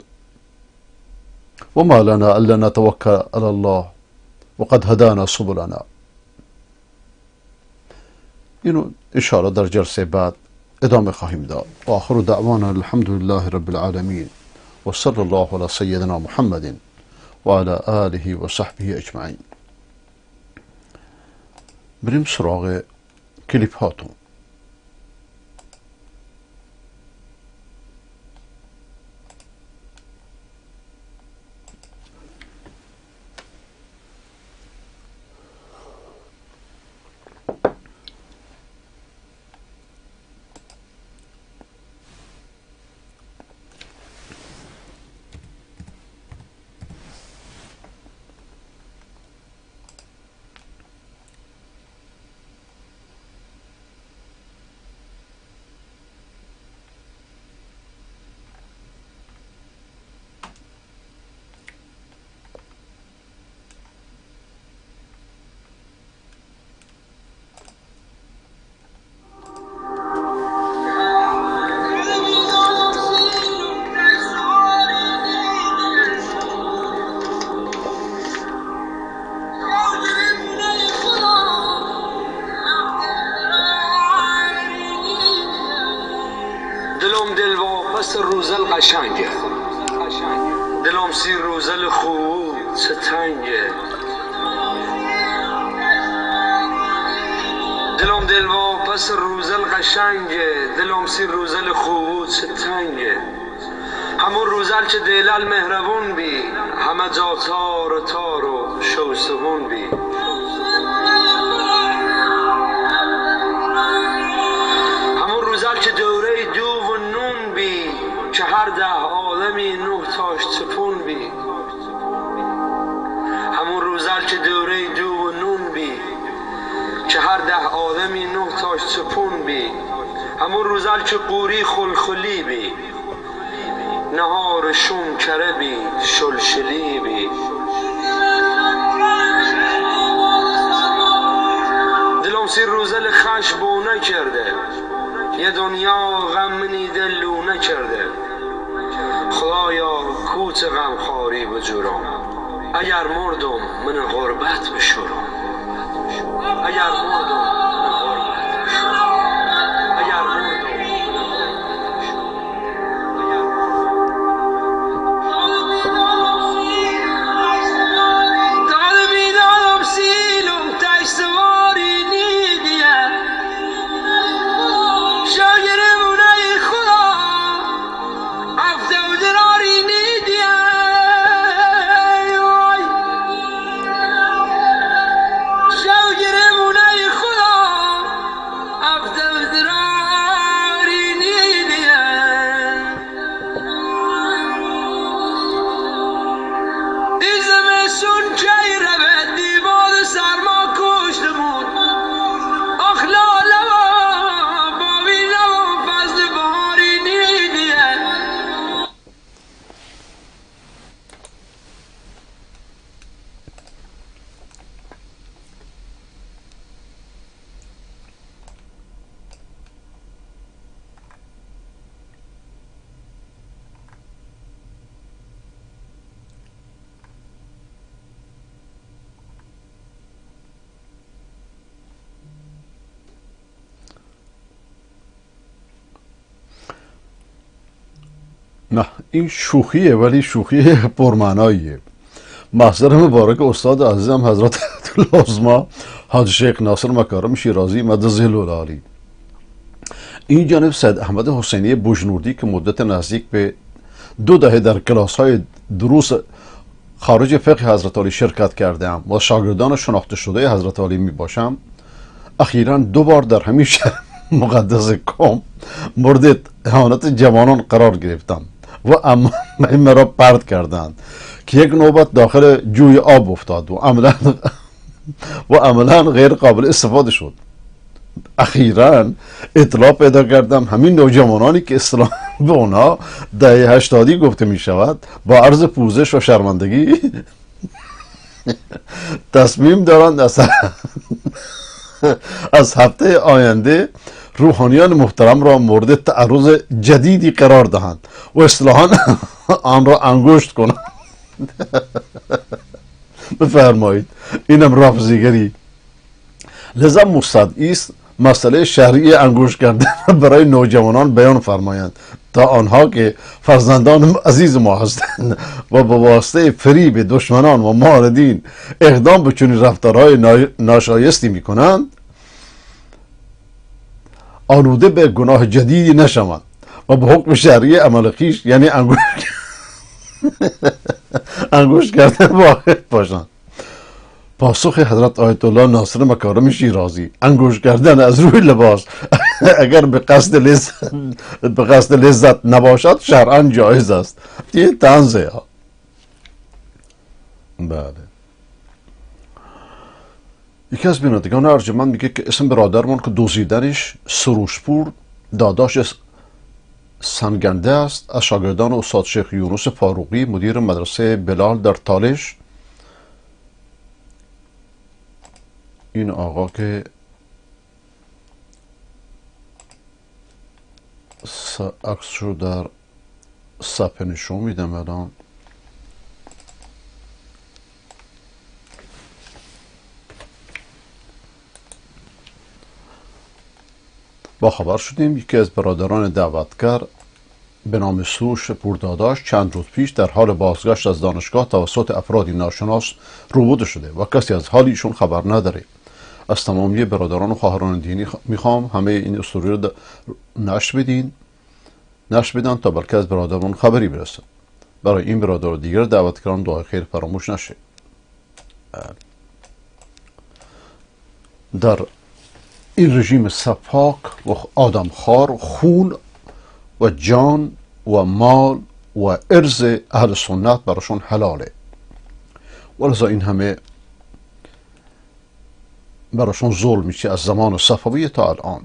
و ما لنا الا نتوکل علی الله وقد هدانا سبلنا. اینو اشاره در جلسه بعد ادامه خواهیم داد. و آخر دعوانا الحمد لله رب العالمین و صلی الله علی سیدنا محمد و علی آله و صحبه اجمعین. بریم سراغ کلیپ هاتون. دلم سی روزل خوب چه تنگه، دلم دل واپس روزل قشنگه، دلم سی روزل خوب چه تنگه، همون روزل که دلال مهربون بی، همه جا تار و تار و شوستهون بی، همون روزل که دوره دو و نون بی، که هر 10 آدمی 9 تاش چپون بی، همون روزل که دوره دو و نون بی، که هر 10 آدمی 9 تاش چپون بی، همون روزل که قوری خلخلی بی، نهار شوم کره بی شلشلی بی، دلم سی روزل خشبونه کرده، یه دنیا غم منی دلونه کرده، خدایا کوت غمخواری بجورم، اگر مردم من غربت بشورم، اگر مردم من غربت بشورم، اگر مردم نه این شوخیه ولی شوخی پرمعناییه. محضر مبارک استاد عزیزم حضرت العظما حاجی شیخ ناصر مکارم شیرازی مدظه العالی، این جانب سید احمد حسینی بوجنوردی که مدت نزدیک به 2 دهه در کلاس های دروس خارج فقه حضرت علی شرکت کردم و شاگردان شناخته شده حضرت علی می باشم، اخیراً 2 بار در همین شهر مقدس قم مورد اهانت جوانان قرار گرفتم و اما مرا پرت کردند که یک نوبت داخل جوی آب افتاد و عملا غیر قابل استفاده شد. اخیراً اطلاع پیدا کردم همین نوجوانانی که اصطلاحاً به اونها دهه 80 گفته می شود با عرض پوزش و شرمندگی تصمیم دارند از هفته آینده روحانیان محترم را مورد تعرض جدیدی قرار دهند و اصطلاحاً آن را انگشت کنند. بفرمایید، اینم رافضیگری. لذا مستدعی است مسئله شرعی انگشت کردن برای نوجوانان بیان فرمایند تا آنها که فرزندان عزیز ما هستند و به واسطه فریب دشمنان و معاندین اقدام به چنین رفتارهای ناشایستی میکنند آلوده به گناه جدیدی نشوند و به حکم شرعی عمل خویش یعنی انگشت کردن واقع باشند. پاسخ حضرت آیت الله ناصر مکارم شیرازی: انگشت کردن از روی لباس اگر به قصد لذت نباشد شرعاً جایز است. یه طنزه ها. بله. یکی از بینندگان ارجمند میگه که اسم برادرمان که دزدیدنش سروشپور داداش سنگنده است، از شاگردان استاد شیخ یونس فاروقی مدیر مدرسه بلال در تالش. این آقا که عکسشو در صفحه نشون میدم الان، با خبر شدیم یکی از برادران دعوتگر به نام سروش پورداداش چند روز پیش در حال بازگشت از دانشگاه توسط افرادی ناشناس روبوده شده و کسی از حال ایشون خبر نداره. از تمامی برادران و خواهران دینی میخوام همه این استوری رو نشر بدن تا بلکه از برادران خبری برسه. برای این برادر و دیگر دعوت کردن دعای خیر فراموش نشه. در این رژیم سفاک و آدمخوار خون و جان و مال و ارز اهل سنت براشون حلاله، ولذا این همه براشون ظلم میشه از زمان صفوی تا الان.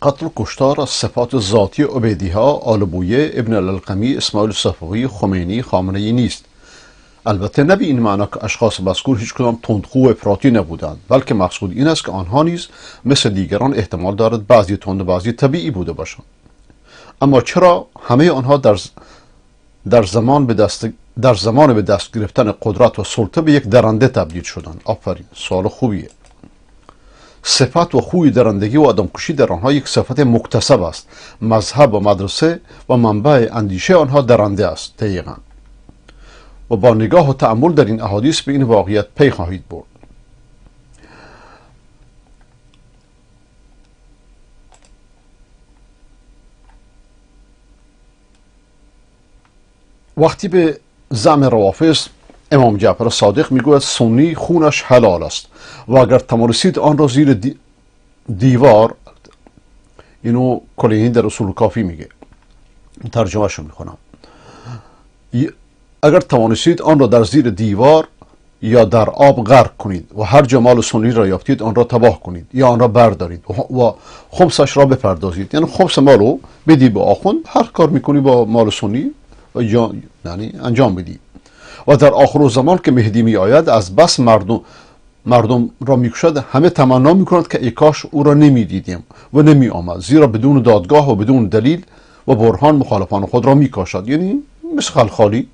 قتل و کشتار از صفات ذاتی عبیدی‌ها آلبویه، ابن الالقمی، اسماعیل صفوی، خمینی، خامنه‌ای نیست. البته نه به این معنا که اشخاص مذکور هیچ کدام تندخو و افراطی نبودند، بلکه مقصود این است که آنها نیز مثل دیگران احتمال دارد بعضی تند و بعضی طبیعی بوده باشند. اما چرا همه آنها در زمان به دست گرفتن قدرت و سلطه به یک درنده تبدیل شدند؟ آفرین، سوال خوبیه. صفت و خوی درندگی و آدمکشی در آنها یک صفت مکتسب است. مذهب و مدرسه و منبع اندیشه آنها درنده است. دقیقاً. و با نگاه و تأمل در این احادیث به این واقعیت پی خواهید برد. وقتی به زعم روافض امام جعفر صادق میگوید سنی خونش حلال است و اگر تمارسید آن را زیر دیوار، اینو کلینی در اصول کافی میگه، ترجمه شو میخونم، اگر توانستید آن را در زیر دیوار یا در آب غرق کنید و هر جا مال سنی را یافتید آن را تباه کنید یا آن را بردارید و خمسش را بپردازید. یعنی خمس مالو بدی به آخوند، هر کار میکنی با مال سنی و یعنی انجام بدی. و در آخر زمان که مهدی می آید از بس مردم را میکشد، همه تمنا میکنند که ای کاش او را نمیدیدیم و نمی آمد، زیرا بدون دادگاه و بدون دلیل و برهان مخالفان خود را میکاشد. یعنی مثل خلخالی.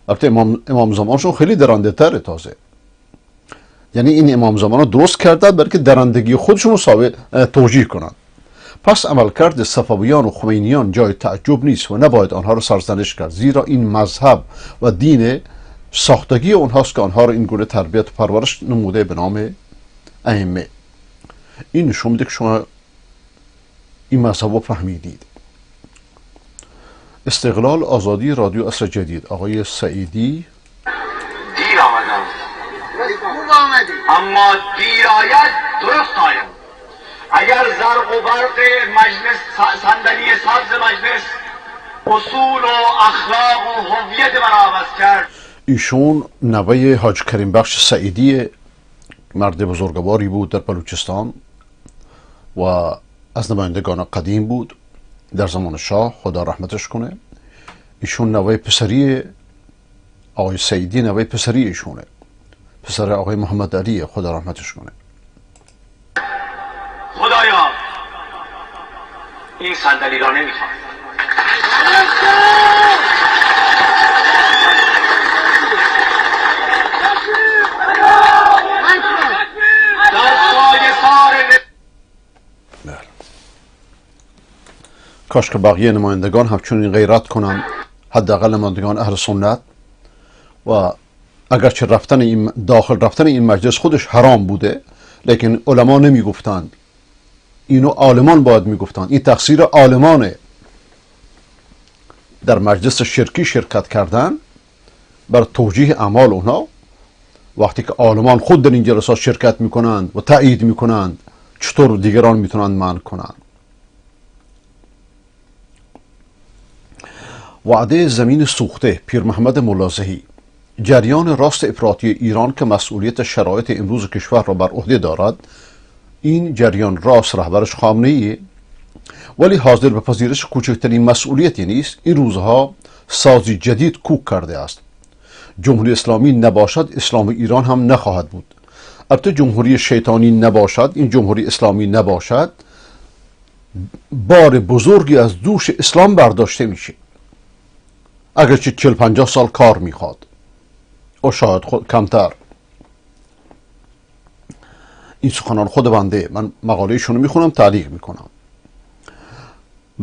البته امام زمانشون خیلی درنده تره تازه. یعنی این امام زمان درست کرده برای که درندگی خودشون رو توجیه کنند. پس عملکرد صفویان و خمینیان جای تعجب نیست و نباید آنها را سرزنش کرد، زیرا این مذهب و دین ساختگی اونهاست که آنها را این گونه تربیت و پرورش نموده به نام ائمه. این نشون میده که شما این مذهب رو فهمیدید. استقلال، آزادی، رادیو عصر جدید. آقای سعیدی. دیر آمدم اما دیر آید درست آید. اگر زرق و برق مجلس، صندلی سبز مجلس اصول و اخلاق و هویت من عوض کرد. ایشون نوه حاج کریم بخش سعیدی، مرد بزرگواری بود در بلوچستان و از نمایندگان قدیم بود در زمان شاه، خدا رحمتش کنه. ایشون نوه پسری آقای سعیدی، نوه پسری ایشونه، پسر آقای محمد علی، خدا رحمتش کنه. خدایا این صندلی را نمیخوام. کاش که بقیه نمایندگان همچنین غیرت کنند، حداقل نمایندگان اهل سنت. و اگرچه داخل رفتن این مجلس خودش حرام بوده، لیکن علما نمی گفتند، اینو عالمان باید می گفتند. این تقصیر عالمانه. در مجلس شرکی شرکت کردن بر توجیه اعمال اونها، وقتی که عالمان خود در این جلسات شرکت می کنند و تایید می کنند، چطور دیگران می تونند منع کنند؟ وعده زمین سوخته، پیر محمد ملازهی. جریان راست افراطی ایران که مسئولیت شرایط امروز کشور را بر عهده دارد، این جریان راست رهبرش خامنه‌ایه، ولی حاضر به پذیرش کوچکترین مسئولیتی نیست. این روزها سازی جدید کوک کرده است. جمهوری اسلامی نباشد اسلام ایران هم نخواهد بود. البته جمهوری شیطانی نباشد، این جمهوری اسلامی نباشد، بار بزرگی از دوش اسلام برداشته میشه، اگرچه 40-50 سال کار میخواد و شاید کمتر. این سخنان خود بنده، من مقالهشون رو میخونم تعلیق میکنم.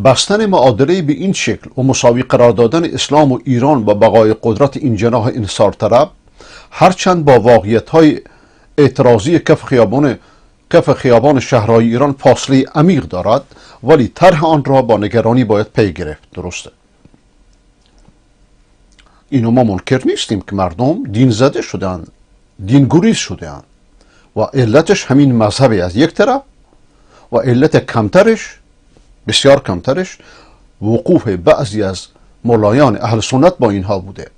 بستن معادله به این شکل و مساوی قرار دادن اسلام و ایران و بقای قدرت این جناح انحصار طلب، هرچند با واقعیت‌های اعتراضی کف خیابان شهرهای ایران فاصله عمیق دارد، ولی طرح آن را با نگرانی باید پی گرفت. درسته، اینو ما منکر نیستیم که مردم دین زده شدن، دین گریز شدن و علتش همین مذهبی از یک طرف و علت کمترش، بسیار کمترش، وقوف بعضی از مولایان اهل سنت با اینها بوده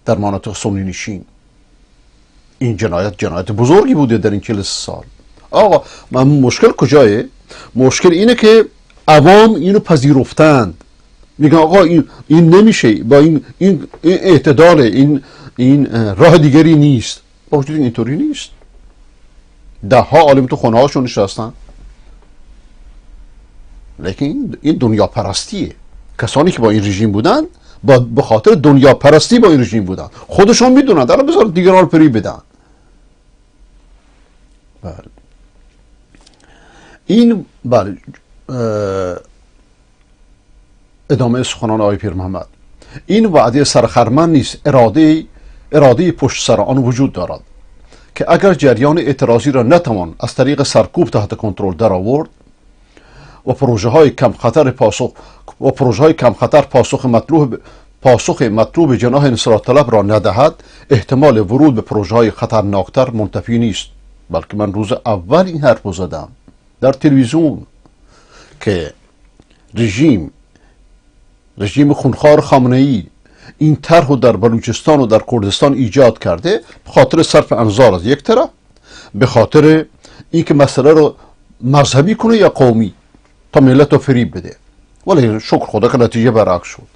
در مناطق سنی نشین. این جنایت بزرگی بوده در این 40 سال. آقا من مشکل کجایه؟ مشکل اینه که عوام اینو پذیرفتند، میگن آقا این نمیشه، با این اعتدال، این راه دیگری نیست. با وجود اینطوری نیست. 10 عالم تو خونه هاشون نشستن، لیکن این دنیا پرستیه. کسانی که با این رژیم بودن به خاطر دنیا پرستی با این رژیم بودن، خودشون میدونن، الان بذار دیگران رو فریب بدن. بله این ادامه سخنان آقای پیر محمد. این وعده سرخرمن نیست، اراده پشت سر آن وجود دارد که اگر جریان اعتراضی را نتوان از طریق سرکوب تحت کنترل در آورد و پروژه های کم خطر پاسخ مطلوب جناح انصراف طلب را ندهد، احتمال ورود به پروژه های خطرناکتر منتفی نیست. بلکه من روز اول این حرف زدم در تلویزیون که رژیم خونخوار خامنه‌ای این طرح در بلوچستان و در کردستان ایجاد کرده به خاطر صرف انظار از یک طرف، به خاطر اینکه مسئله رو مذهبی کنه یا قومی تا ملت رو فریب بده. ولی شکر خدا که نتیجه برعکس شد.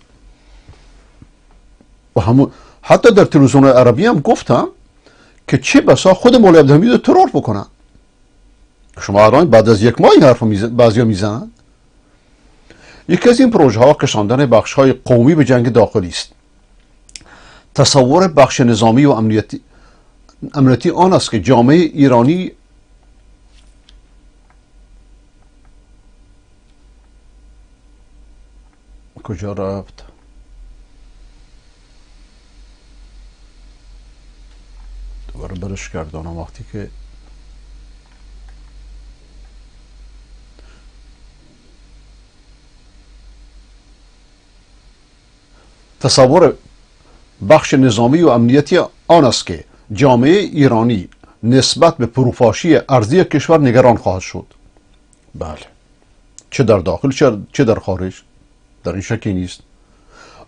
و حتی در تلویزیون عربی هم گفتم که چه بسا خود مولوی عبدالحمید رو ترور بکنن. شما الان بعد از یک ماه این حرف بعضیا میزنن. یکی از این پروژه ها کشاندن بخش های قومی به جنگ داخلی است. تصور بخش نظامی و امنیتی آن است که جامعه ایرانی کجا رفت؟ دوباره برش گردانم وقتی که تصور بخش نظامی و امنیتی آن است که جامعه ایرانی نسبت به پروپاشی ارضی کشور نگران خواهد شد. بله، چه در داخل چه در خارج، در این شکی نیست.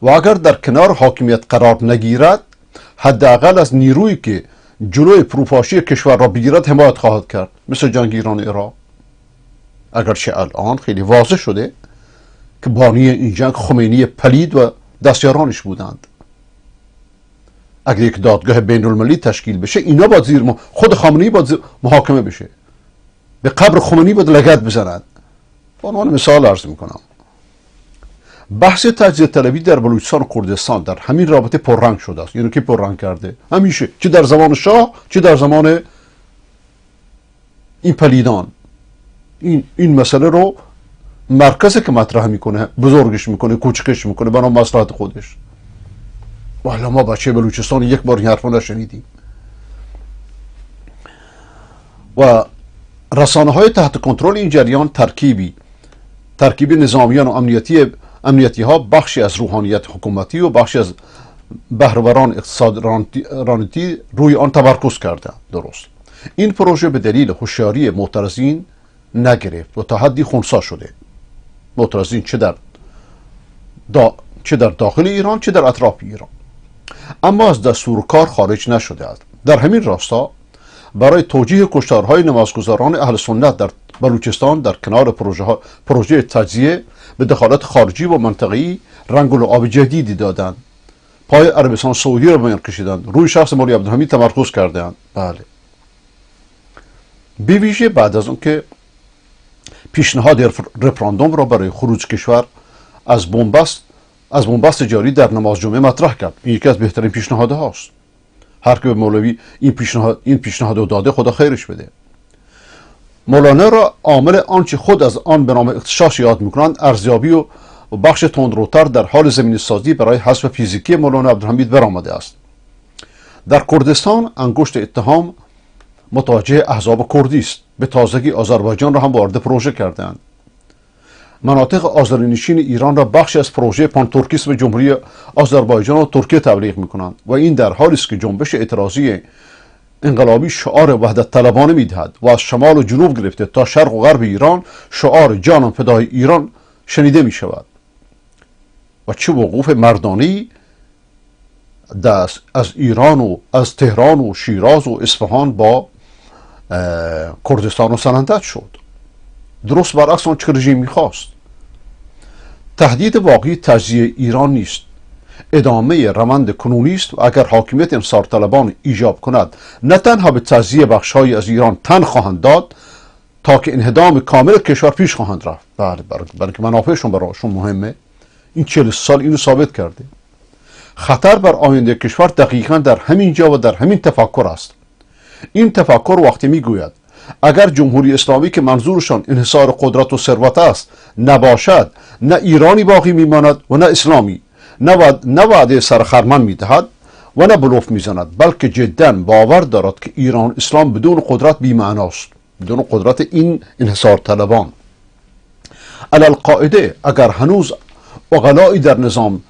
و اگر در کنار حاکمیت قرار نگیرد، حداقل از نیرویی که جلوی پروپاشی کشور را بگیرد حمایت خواهد کرد، مثل جنگ ایران عراق. اگرچه الان خیلی واضح شده که بانی این جنگ خمینی پلید و دستیارانش بودند. اگر یک دادگاه بین المللی تشکیل بشه، اینا باید خود خامنه‌ای باید محاکمه بشه، به قبر خمینی باید لگد بزنند. به عنوان مثال عرض میکنم، بحث تجزیه طلبی در بلوچستان و کردستان در همین رابطه پررنگ شده است. یعنی که پررنگ کرده همیشه، چه در زمان شاه چه در زمان این پلیدان. این مسئله رو مرکزی که مطرح میکنه، بزرگش میکنه، کوچکش میکنه برای مصلحت خودش. والا ما بچه بلوچستان یک بار این حرفا نشنیدیم. و رسانه های تحت کنترل این جریان ترکیبی نظامیان و امنیتی ها بخشی از روحانیت حکومتی و بخشی از بهره‌وران اقتصاد رانتی روی آن تمرکز کرده. درست، این پروژه به دلیل هوشیاری معترضین نگرفت و تا حدی خنثی شده. معترضین چه در داخل ایران چه در اطراف ایران، اما از دستور کار خارج نشده است. در همین راستا برای توجیه کشتارهای نمازگزاران اهل سنت در بلوچستان در کنار پروژه تجزیه به دخالت خارجی و منطقه‌ای رنگ و لعاب جدیدی دادند. پای عربستان سعودی رو میان کشیدن، روی شخص مولوی عبدالحمید تمرکز کردند. بله، به ویژه بعد از اون که پیشنهاد رفراندوم را برای خروج کشور از بنبست جاری در نماز جمعه مطرح کرد. این یکی از بهترین پیشنهاد هاست. هر که به مولوی این پیشنهاد رو داده، خدا خیرش بده. مولانا را عامل آنچه خود از آن به نام اغتشاش یاد میکنند، ارزیابی و بخش تندروتر در حال زمینی سازی برای حذف فیزیکی مولانا عبدالحمید برآمده است. در کردستان انگشت اتهام متوجه احزاب کردی است. به تازگی آذربایجان را هم وارد پروژه کردند. مناطق آذرینشین ایران را بخشی از پروژه پانترکیسم جمهوری آذربایجان و ترکیه تبلیغ میکنند و این در حالی است که جنبش اعتراضی انقلابی شعار وحدت طلبانه میدهد و از شمال و جنوب گرفته تا شرق و غرب ایران شعار جانم فدای ایران شنیده می شود و چه وقوف مردانی از ایران و از تهران و شیراز و اصفهان با کردستان و سنندج شد. درست برعکس آن چه رژیم میخواست. تهدید واقعی تجزیه ایران نیست، ادامه روند کنونی است و اگر حاکمیت انصار طلبان ایجاب کند، نه تنها به تجزیه بخشهایی از ایران تن خواهند داد تا که انهدام کامل کشور پیش خواهند رفت. بله، برای که منافعشون برایشون مهمه. این 40 سال اینو ثابت کرده. خطر بر آینده کشور دقیقا در همین جا و در همین تفکر است. این تفکر وقتی میگوید اگر جمهوری اسلامی که منظورشان انحصار قدرت و ثروت است نباشد، نه ایرانی باقی میماند و نه اسلامی، نه وعده سرخرمن میدهد و نه بلوف میزند، بلکه جدا باور دارد که ایران اسلام بدون قدرت بی‌معناست، بدون قدرت این انحصار طلبان. علالقاعده اگر هنوز عقلایی در نظام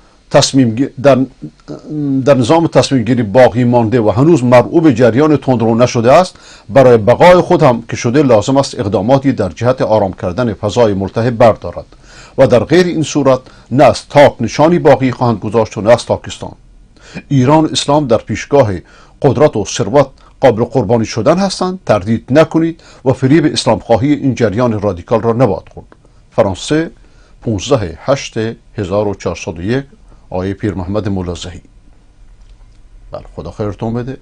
تصمیم گیری باقی مانده و هنوز مرعوب جریان تندرو نشده است، برای بقای خود هم که شده لازم است اقداماتی در جهت آرام کردن فضای ملتهب بردارد و در غیر این صورت نه از تاک نشانی باقی خواهند گذاشت و نه از تاکستان. ایران اسلام در پیشگاه قدرت و ثروت قابل قربانی شدن هستند. تردید نکنید و فریب اسلام خواهی این جریان رادیکال را نباید خورد. فرانسه 15/8/1401 آیه پیر محمد مولازهی. بله، خدا خیرتون بده.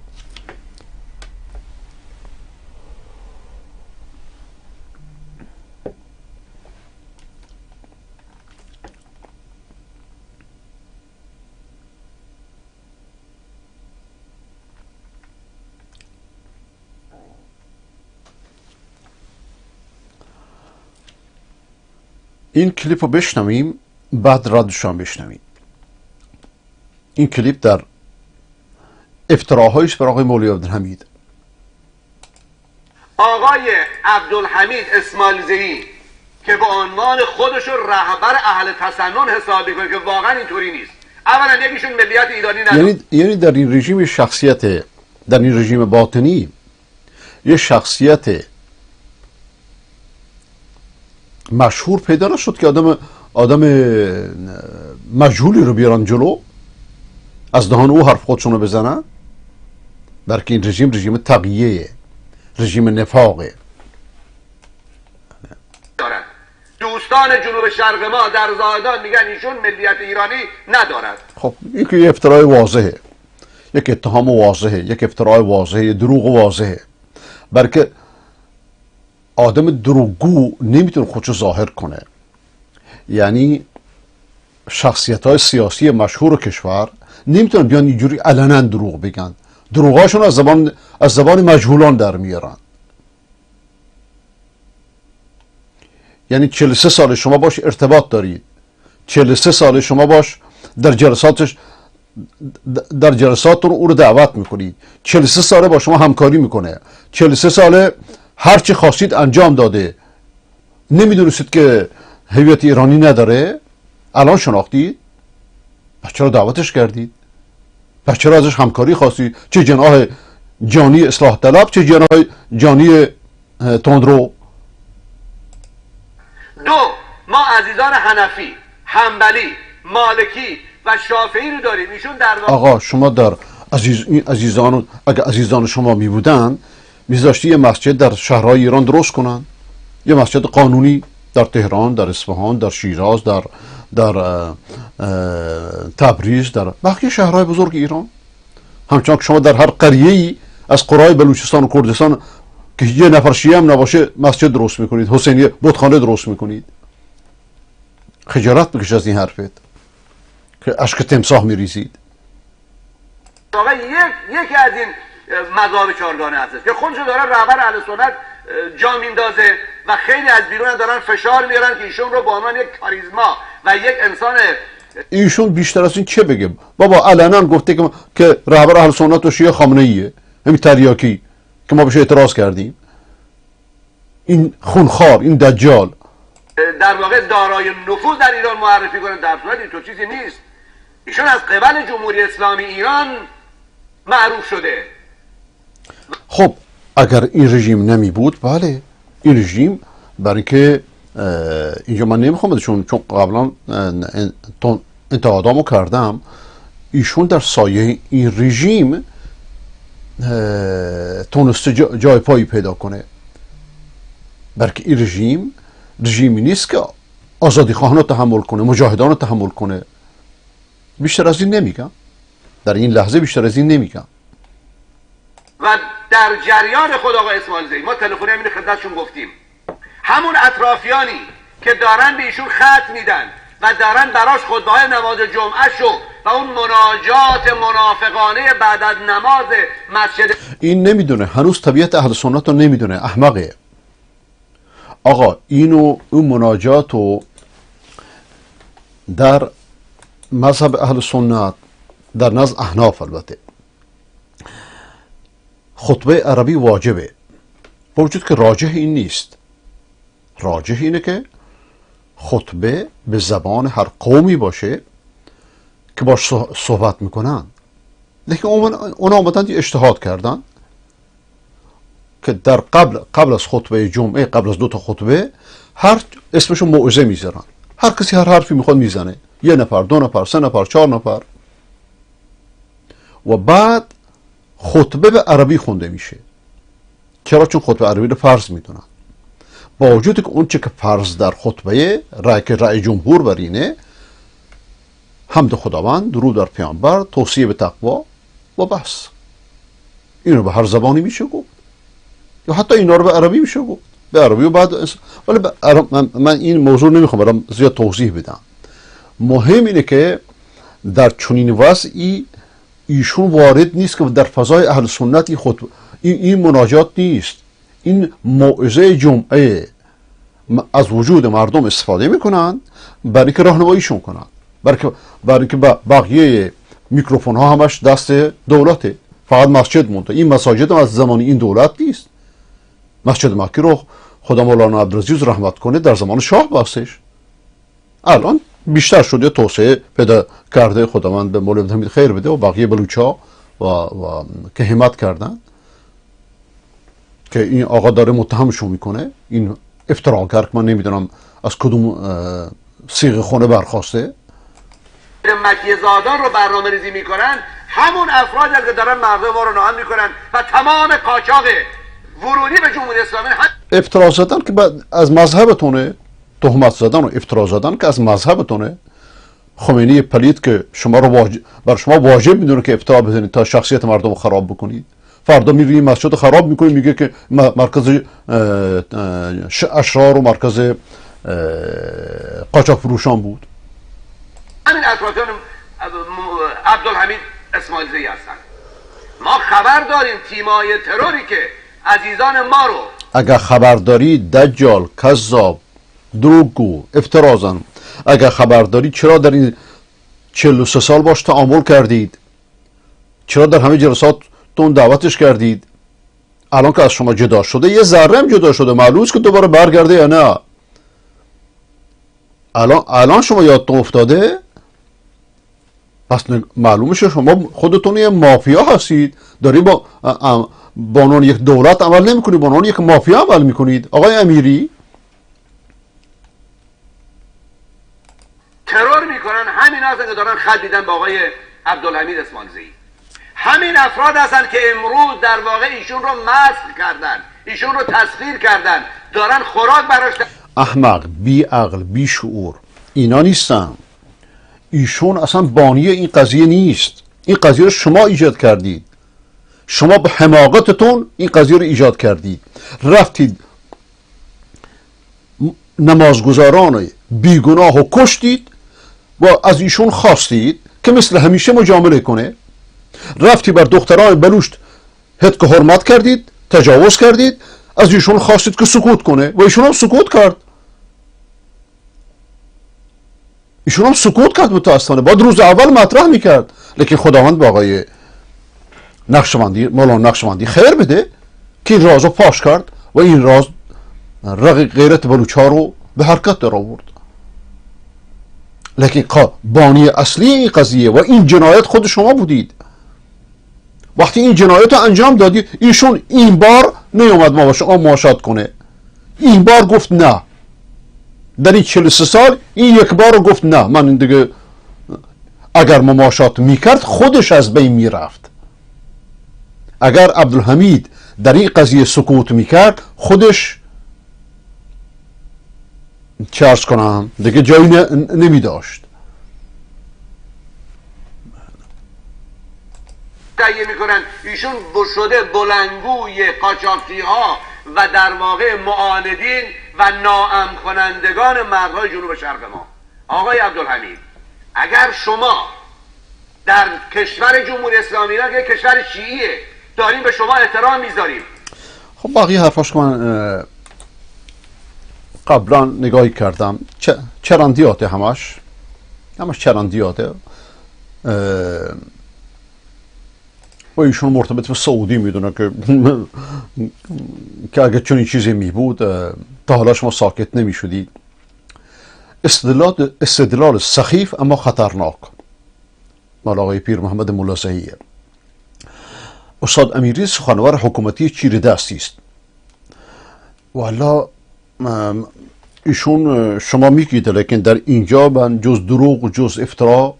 این کلیپ رو بشنویم، بعد ردشان بشنویم. این کلیپ در افتراهایش بر آقای مولوی عبدالحمید. آقای عبدالحمید اسماعیلزئی که به عنوان خودشو رهبر اهل تسنن حساب میکنه که واقعا اینطوری نیست. اولا یکیشون ملیت ایرانی نداره. یعنی در این رژیم شخصیت، در این رژیم باطنی یه شخصیت مشهور پیدا نشد که آدم مجهولی رو بیارن جلو از دهان او حرف خودشون رو بزنن. بلکه این رژیم تقیه، رژیم نفاقه. دوستان جنوب شرق ما در زاهدان میگن ایشون ملیت ایرانی ندارد. خب این که یه افتراء واضحه، یک اتهام واضحه، یک افتراء واضحه، دروغ واضحه. بلکه آدم دروغگو نمیتونه خودشو ظاهر کنه. یعنی شخصیت‌های سیاسی مشهور کشور نمیتونن بیان اینجوری علنا دروغ بگن. دروغاشون از زبان مجهولان در میارن. یعنی 43 سال شما باش ارتباط دارید، 43 سال شما باش در جلساتتون او رو دعوت میکنید، 43 ساله با شما همکاری میکنه، 43 ساله هر چی خواستید انجام داده. نمیدونستید که هویت ایرانی نداره؟ الان شناختید؟ پس چرا دعوتش کردید؟ پس چرا ازش همکاری خواستید؟ چه جناح جانی اصلاح طلب، چه جناح جانی تندرو؟ دو، ما عزیزان حنفی، حنبلی، مالکی و شافعی رو داریم. ایشون در واقع آقا شما در اگه عزیزان شما می بودن میذاشتی یه مسجد در شهرهای ایران درست کنن، یه مسجد قانونی در تهران، در اصفهان، در شیراز، در تبریز، در بقیه شهرهای بزرگ ایران. همچنان که شما در هر قریه‌ای از قرای بلوچستان و کردستان که یه نفر شیعه هم نباشه مسجد درست میکنید، حسینیه بتخانه درست میکنید. خجالت بکش از این حرفت که اشک تمساح میریزید. واقعا یکی از این مذاهب چهارگانه هست که خودشو داره رهبر اهل سنت جا میندازه و خیلی از بیرون دارن فشار میارن که ایشون رو به عنوان یک کاریزما و یک انسان. ایشون بیشتر از این چه بگه؟ بابا علنا گفته که رهبر اهل سنت و شیعه خامنه ایه، همین تریاکی که ما بهش اعتراض کردیم. این خونخوار، این دجال در واقع دارای نفوذ در ایران معرفی کنه، در صورت این تو چیزی نیست. ایشون از قبل جمهوری اسلامی ایران معروف شده. خب اگر این رژیم نمی بود، بله این رژیم، برای که اینجا من نمیخوام چون قبلا انتقادامو کردم، ایشون در سایه این رژیم تونسته جای پایی پیدا کنه. بلکه این رژیمی نیست که آزادی خواهان رو تحمل کنه، مجاهدان رو تحمل کنه. بیشتر از این نمیگم، در این لحظه بیشتر از این نمیگم. و در جریان خود آقای اسماعیل زئی ما تلفنی همین خدمتشون گفتیم، همون اطرافیانی که دارن به ایشون خط میدن و دارن براش خطبه‌های نماز جمعه شو و اون مناجات منافقانه بعد از نماز مسجد، این نمیدونه، هنوز طبیعت اهل سنت رو نمیدونه، احمقه. آقا اون مناجات رو در مذهب اهل سنت، در نزد احناف البته، خطبه عربی واجبه، با وجود که راجح این نیست. راجح اینه که خطبه به زبان هر قومی باشه که باش صحبت میکنن. لیکن اونا آمدن اجتهاد کردن که در قبل از خطبه جمعه، قبل از 2 تا خطبه، هر اسمشو موعظه میذارن. هر کسی هر حرفی میخواد میزنه، 1 نفر، 2 نفر، 3 نفر، 4 نفر، و بعد خطبه به عربی خونده میشه. چرا؟ چون خطبه عربی رو فرض میدونن. با وجود که اون چه که فرض در خطبه رأی جمهور بر اینه حمد خداوند، درود بر پیامبر، توصیه به تقوا و بس. اینو به هر زبانی میشه گفت، یا حتی اینا رو به عربی میشه گفت، به عربی و بعد ولی من این موضوع نمیخوام برام زیاد توضیح بدم. مهم اینه که در چنین وضعی ایشون وارد نیست که در فضای اهل سنت این مناجات نیست. این موعظه جمعه از وجود مردم استفاده میکنن برای اینکه راهنماییشون کنن، برای اینکه بقیه میکروفون ها همش دست دولته، فقط مسجد مونده. این مساجد هم از زمان این دولت نیست. مسجد مکی رو خدا مولانا عبدالعزیز رحمت کنه در زمان شاه بستش، الان بیشتر شده، توسعه پیدا کرده، خداوند به مولوی حمید خیر بده و بقیه بلوچا و که همت کردن که این آقا داره متهمشون میکنه، این افتراگر که من نمیدونم از کدوم صیغه خونه برخواسته. مکیه زادان رو برنامه ریزی میکنن، همون افرادی که دارن مردم ما رو ناامن میکنن و تمام قاچاق ورودی به جمهوری اسلامی افترا زدن که از مذهبتونه، تهمت زدن و افترا زدن که از مذهبتونه. خمینی پلید که شما رو بر شما واجب میدونه که افترا بزنید تا شخصیت مردم رو خراب بکنید. فردا میری مسجد خراب میکنی، میگه که مرکز اشرار و مرکز قاچاق فروشان بود. همین اطرافیان عبدالحمید اسماعیل زئی هستن. ما خبر داریم تیمای تروری که عزیزان ما رو، اگر خبر داری دجال، کذاب، دروغگو، افترازن، اگر خبر داری چرا در این 43 سال باش تعامل کردید؟ چرا در همه جلساتتون دعوتش کردید؟ الان که از شما جدا شده، یه ذره هم جدا شده، معلومه که دوباره برگرده یا نه. الان شما یادتون افتاده، پس معلومه شما خودتون یه مافیا هستید، داری با عنوان یک دولت عمل نمی کنید، با عنوان یک مافیا عمل میکنید. آقای امیری، ترور میکنن همین هستن که دارن خط میدن به آقای عبدالحمید اسماعیل زئی. همین افراد هستن که امروز در واقع ایشون رو مسخ کردن، ایشون رو تسخیر کردن، دارن خوراک براش. احمق، بی عقل، بی شعور، اینا نیستن. ایشون اصلا بانی این قضیه نیست. این قضیه رو شما ایجاد کردید. شما به حماقتتون این قضیه رو ایجاد کردید. رفتید نمازگزاران بیگناه و کشتید و از ایشون خواستید که مثل همیشه مجامله کنه. رفتی بر دختران بلوچ حق حرمت کردید، تجاوز کردید، از ایشون خواستید که سکوت کنه و ایشون هم سکوت کرد. ایشون هم سکوت کرد. متاسفانه باید روز اول مطرح میکرد، لیکن خداوند با آقای نقشبندی، مولانا نقشبندی خیر بده که این راز رو پاش کرد و این راز غیرت بلوچ ها رو به حرکت در آورد. لیکن بانی اصلی این قضیه و این جنایت خود شما بودید. وقتی این جنایت رو انجام دادید، ایشون این بار نیومد ما با شما مماشات کنه. این بار گفت نه. در این 43 سال این یک بار رو گفت نه، من این دیگه اگر مماشات میکرد خودش از بین میرفت. اگر عبدالحمید در این قضیه سکوت میکرد خودش چه ارز کنم دیگه جایی نمیداشت. تهیه میکنن ایشون شده بلندگوی قاچاقچی ها و در واقع معاندین و ناامن کنندگان مردهای جنوب شرق ما. آقای عبدالحمید، اگر شما در کشور جمهوری اسلامی ایران که کشور شیعیه داریم به شما احترام میذاریم. خب بقیه حرفاش من قبلا نگاهی کردم، چرندیاته، همش چرندیاته و ایشون مرتبط به سعودی میدونه که اگه چنین چیزی می بود تا حالا شما ساکت نمی شدید. استدلال سخیف اما خطرناک مال آقای پیر محمد ملازهیه. استاد امیری سخنور حکومتی چیره دستی است. والا ایشون شما میگید، لیکن در اینجا من جز دروغ، جز افترا،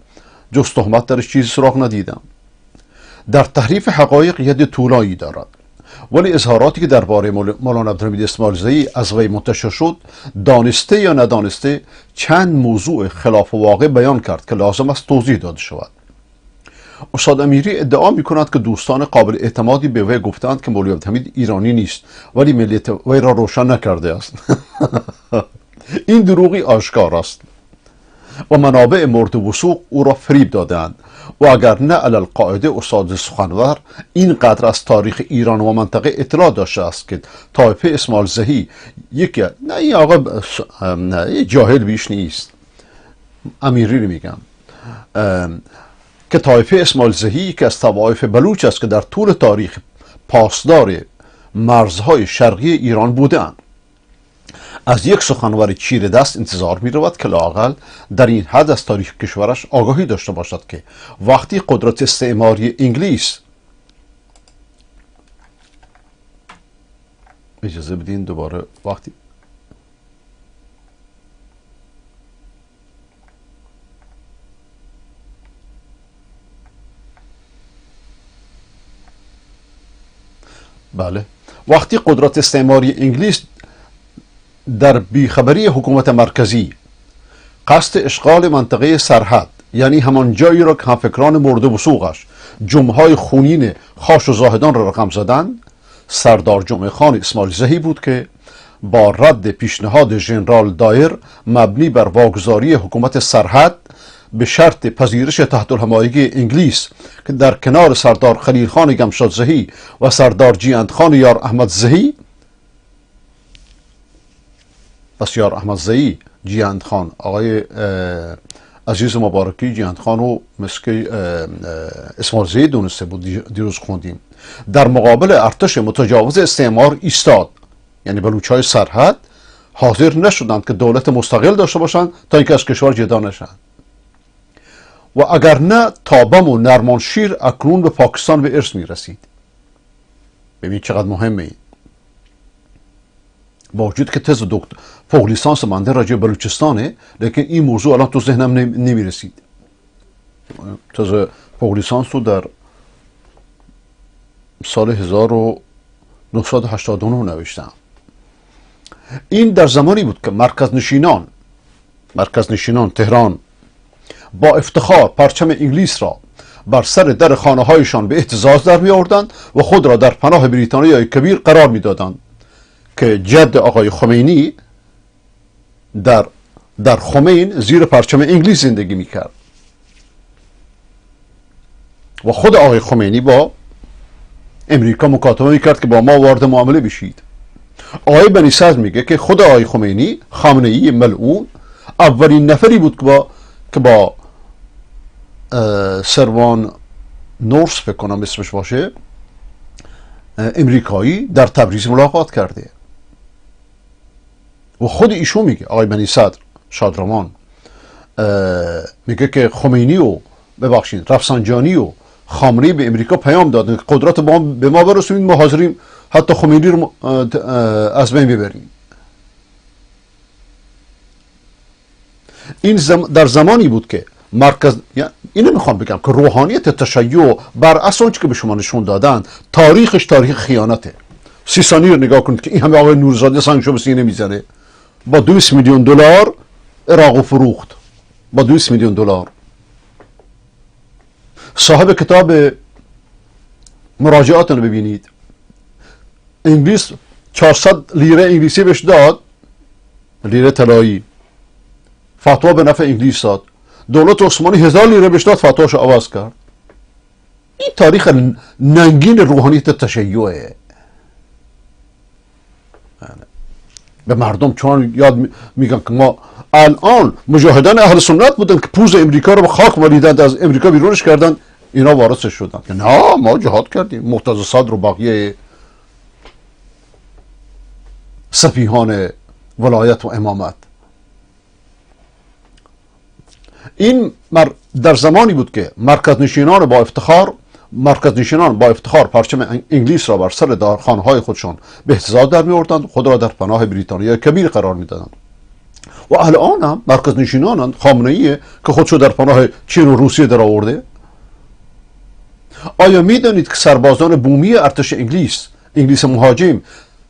جز تهمت درش چیزی سراغ ندیدم. در تحریف حقایق ید طولایی دارد، ولی اظهاراتی که درباره مولانا عبدالحمید اسماعیلزئی از وی منتشر شد دانسته یا ندانسته چند موضوع خلاف واقع بیان کرد که لازم است توضیح داده شود. استاد امیری ادعا می کند که دوستان قابل اعتمادی به وی گفتند که مولوی عبدالحمید ایرانی نیست ولی ملیت وی را روشن نکرده است. این دروغی آشکار است و منابع مورد وثوق او را فریب دادند و اگر نه علی القاعده استاد سخنور اینقدر از تاریخ ایران و منطقه اطلاع داشته است که طایفه اسماعیلزئی یکی نه این آقا نه جاهل بیش نیست، امیری رو میگم، که طایفه اسماعیلزئی که از طوایف بلوچ است که در طول تاریخ پاسدار مرزهای شرقی ایران بودند. از یک سخنور چیره دست انتظار می رود که لااقل در این حد از تاریخ کشورش آگاهی داشته باشد که وقتی قدرت استعماری انگلیس، اجازه بدین دوباره، وقتی وقتی قدرت استعماری انگلیس در بیخبری حکومت مرکزی قصد اشغال منطقه سرحد، یعنی همان جایی را که همفکران مورد وثوقش جمعهای خونین خاش و زاهدان را رقم زدند، سردار جمعه خان اسماعیلزئی بود که با رد پیشنهاد ژنرال دایر مبنی بر واگذاری حکومت سرحد به شرط پذیرش تحت الحمایگی انگلیس که در کنار سردار خلیل خان گمشادزئی و سردار جیهندخان یار احمدزئی، پس یار احمدزئی، جیهندخان، آقای عزیز مبارکی جیهندخان رو مثل اسماعیلزئی دونسته بود، دیروز خوندیم، در مقابل ارتش متجاوز استعمار ایستاد. یعنی بلوچ‌های سرحد حاضر نشدند که دولت مستقل داشته باشند تا اینکه از کشور جدا نشند و اگر نه تابم و نرمانشیر اکنون به پاکستان به ارث می رسید. ببین چقدر مهمه این. با وجود که تز فوق لیسانس منده راجع به بلوچستانه، لیکن این موضوع الان تو ذهنم نمی رسید. تز فوق لیسانس رو در سال 1989 نوشتم. این در زمانی بود که مرکز نشینان مرکز نشینان تهران با افتخار پرچم انگلیس را بر سر در خانه هایشان به اهتزاز در می آوردند و خود را در پناه بریتانیای کبیر قرار می دادند که جد آقای خمینی در خمین زیر پرچم انگلیس زندگی می کرد و خود آقای خمینی با امریکا مکاتبه می کرد که با ما وارد معامله بشید. آقای بنی صدر میگه که خود آقای خمینی، خامنه ای ملعون، اولین نفری بود که با سروان نورس فکر کنم اسمش باشه، امریکایی، در تبریز ملاقات کرده. و خود ایشون میگه، آقای بنی صدر شادرمان میگه که خمینی و رفسنجانی و خامنه‌ای به امریکا پیام دادن که قدرت به ما برسونید، ما حاضریم حتی خمینی رو از بین ببریم. این در زمانی بود که مرکز، اینو میخوام بگم که روحانیت تشیع بر اساس اونچه که به شما نشون دادن تاریخش تاریخ خیانته. 30 ثانیه رو نگاه کنید که این همه آقای نورزاده سنگشو به سینه میزنه، با 200 میلیون دلار عراق فروخت، با 200 میلیون دلار. صاحب کتاب مراجعات رو ببینید، انگلیس 400 لیره انگلیسی بهش داد، لیره طلایی، فتوا به نفع انگلیس داد. دولت عثمانی 1000 لیره بهش داد، فتواشو عوض کرد. این تاریخ ننگین روحانیت تشیعه. به مردم چون یاد میگن که ما الان مجاهدان اهل سنت بودن که پوز امریکا رو به خاک مالیدند، از امریکا بیرونش کردن، اینا وارثش شدن که نه ما جهاد کردیم. مرتضی صدر و بقیه سفیهان ولایت و امامت. این در زمانی بود که مرکز نشینان با افتخار پرچم انگلیس را بر سر دارخانه‌های خودشان به اهتزاز در می‌آوردند، خود را در پناه بریتانیای کبیر قرار می‌دادند. و الان هم مرکز نشینان خامنه‌ای که خودشو در پناه چین و روسیه در آورده. آیا می‌دانید که سربازان بومی ارتش انگلیس مهاجم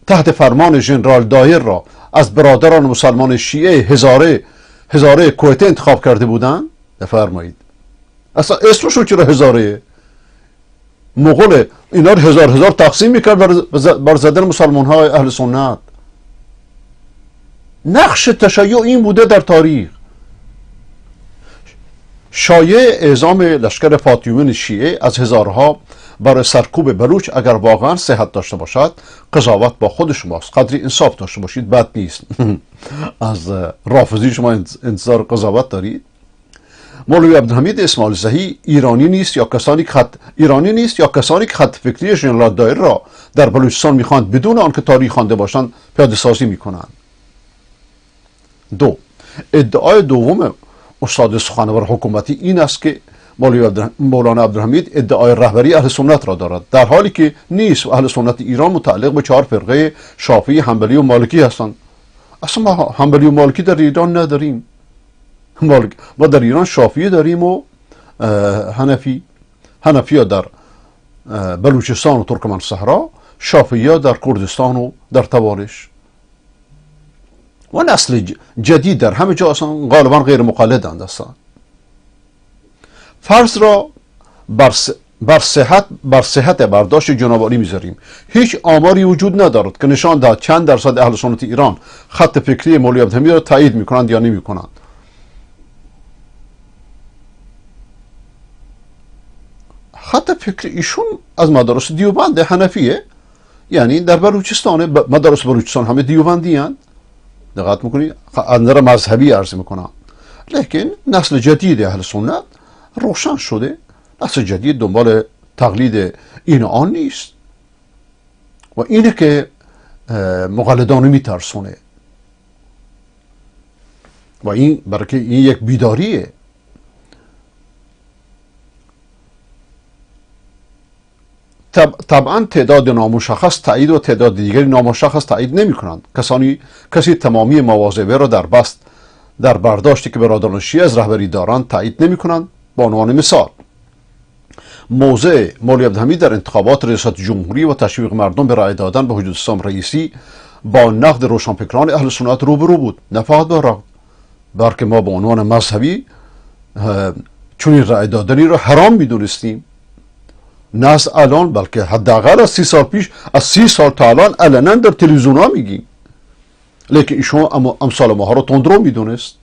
تحت فرمان ژنرال دایر را از برادران مسلمان شیعه هزاره کویته انتخاب کرده بودند؟ بفرمایید. اصلا اسمشون چرا هزاره؟ مغول اینا رو هزار تقسیم میکرد بر زدن مسلمان های اهل سنت. نقش تشیع این بوده در تاریخ. شایعه اعزام لشکر فاطمیون شیعه از هزارها برای سرکوب بلوچ اگر واقعا صحت داشته باشد، قضاوت با خود شماست. قدری انصاف داشته باشید، بد نیست. از رافضی شما انتظار قضاوت دارید؟ مولوی عبدالحمید اسماعیل زهی ایرانی نیست یا کسانی که خط فکری ژنرال دایر را در بلوچستان میخواند بدون آنکه تاریخ خوانده باشند پیاده سازی میکنند. 2. ادعای دوم استاد سخنور حکومتی این است که مولانا عبدالحمید ادعای رهبری اهل سنت را دارد، در حالی که نیست و اهل سنت ایران متعلق به 4 فرقه شافعی، حنبلی و مالکی هستند. اصلا ما حنبلی و مالکی در ایران نداریم. ما در ایران شافعی داریم و حنفی ها در بلوچستان و ترکمن صحرا، شافعی ها در کردستان و در توالش. و نسل جدید در همه جا اصلا غالبا غیر مقلدند. اصلا فرض را بر صحت برداشت جناب عالی میذاریم. هیچ آماری وجود ندارد که نشان دهد چند درصد اهل سنت ایران خط فکری مولوی عبدالحمید را تایید میکنند یا نمیکنند. خط فکری ایشون از مدارس دیوبند حنفیه، یعنی در بلوچستان، مدارس بلوچستان همه دیوبندی هستند. دقت میکنید؟ از نظر مذهبی عرض میکنم. لیکن نسل جدید اهل سنت روشن شده، نسل جدید دنبال تقلید این آن نیست و اینه که مقلدانو میترسونه و این برای که این یک بیداریه. طبعا تعداد نامشخص تایید و تعداد دیگری نامشخص تایید نمی کنند. کسی تمامی مواضع را در برداشتی که برادران شیعه از رهبری دارند تایید نمی کنند. به عنوان مثال، موضع مولوی عبدالحمید در انتخابات ریاست جمهوری و تشویق مردم به رأی دادن به حجت اسلام رئیسی با نقد روشنفکران اهل سنت روبرو بود، نه فقط با بلکه ما به عنوان مذهبی چون این رأی دادنی رو حرام میدونستیم، نه از الان بلکه حداقل از 30 سال پیش، از 30 سال تا الان علنا در تلویزیون ها میگیم، لیکن ایشون امثال ماها رو تندرو میدونست.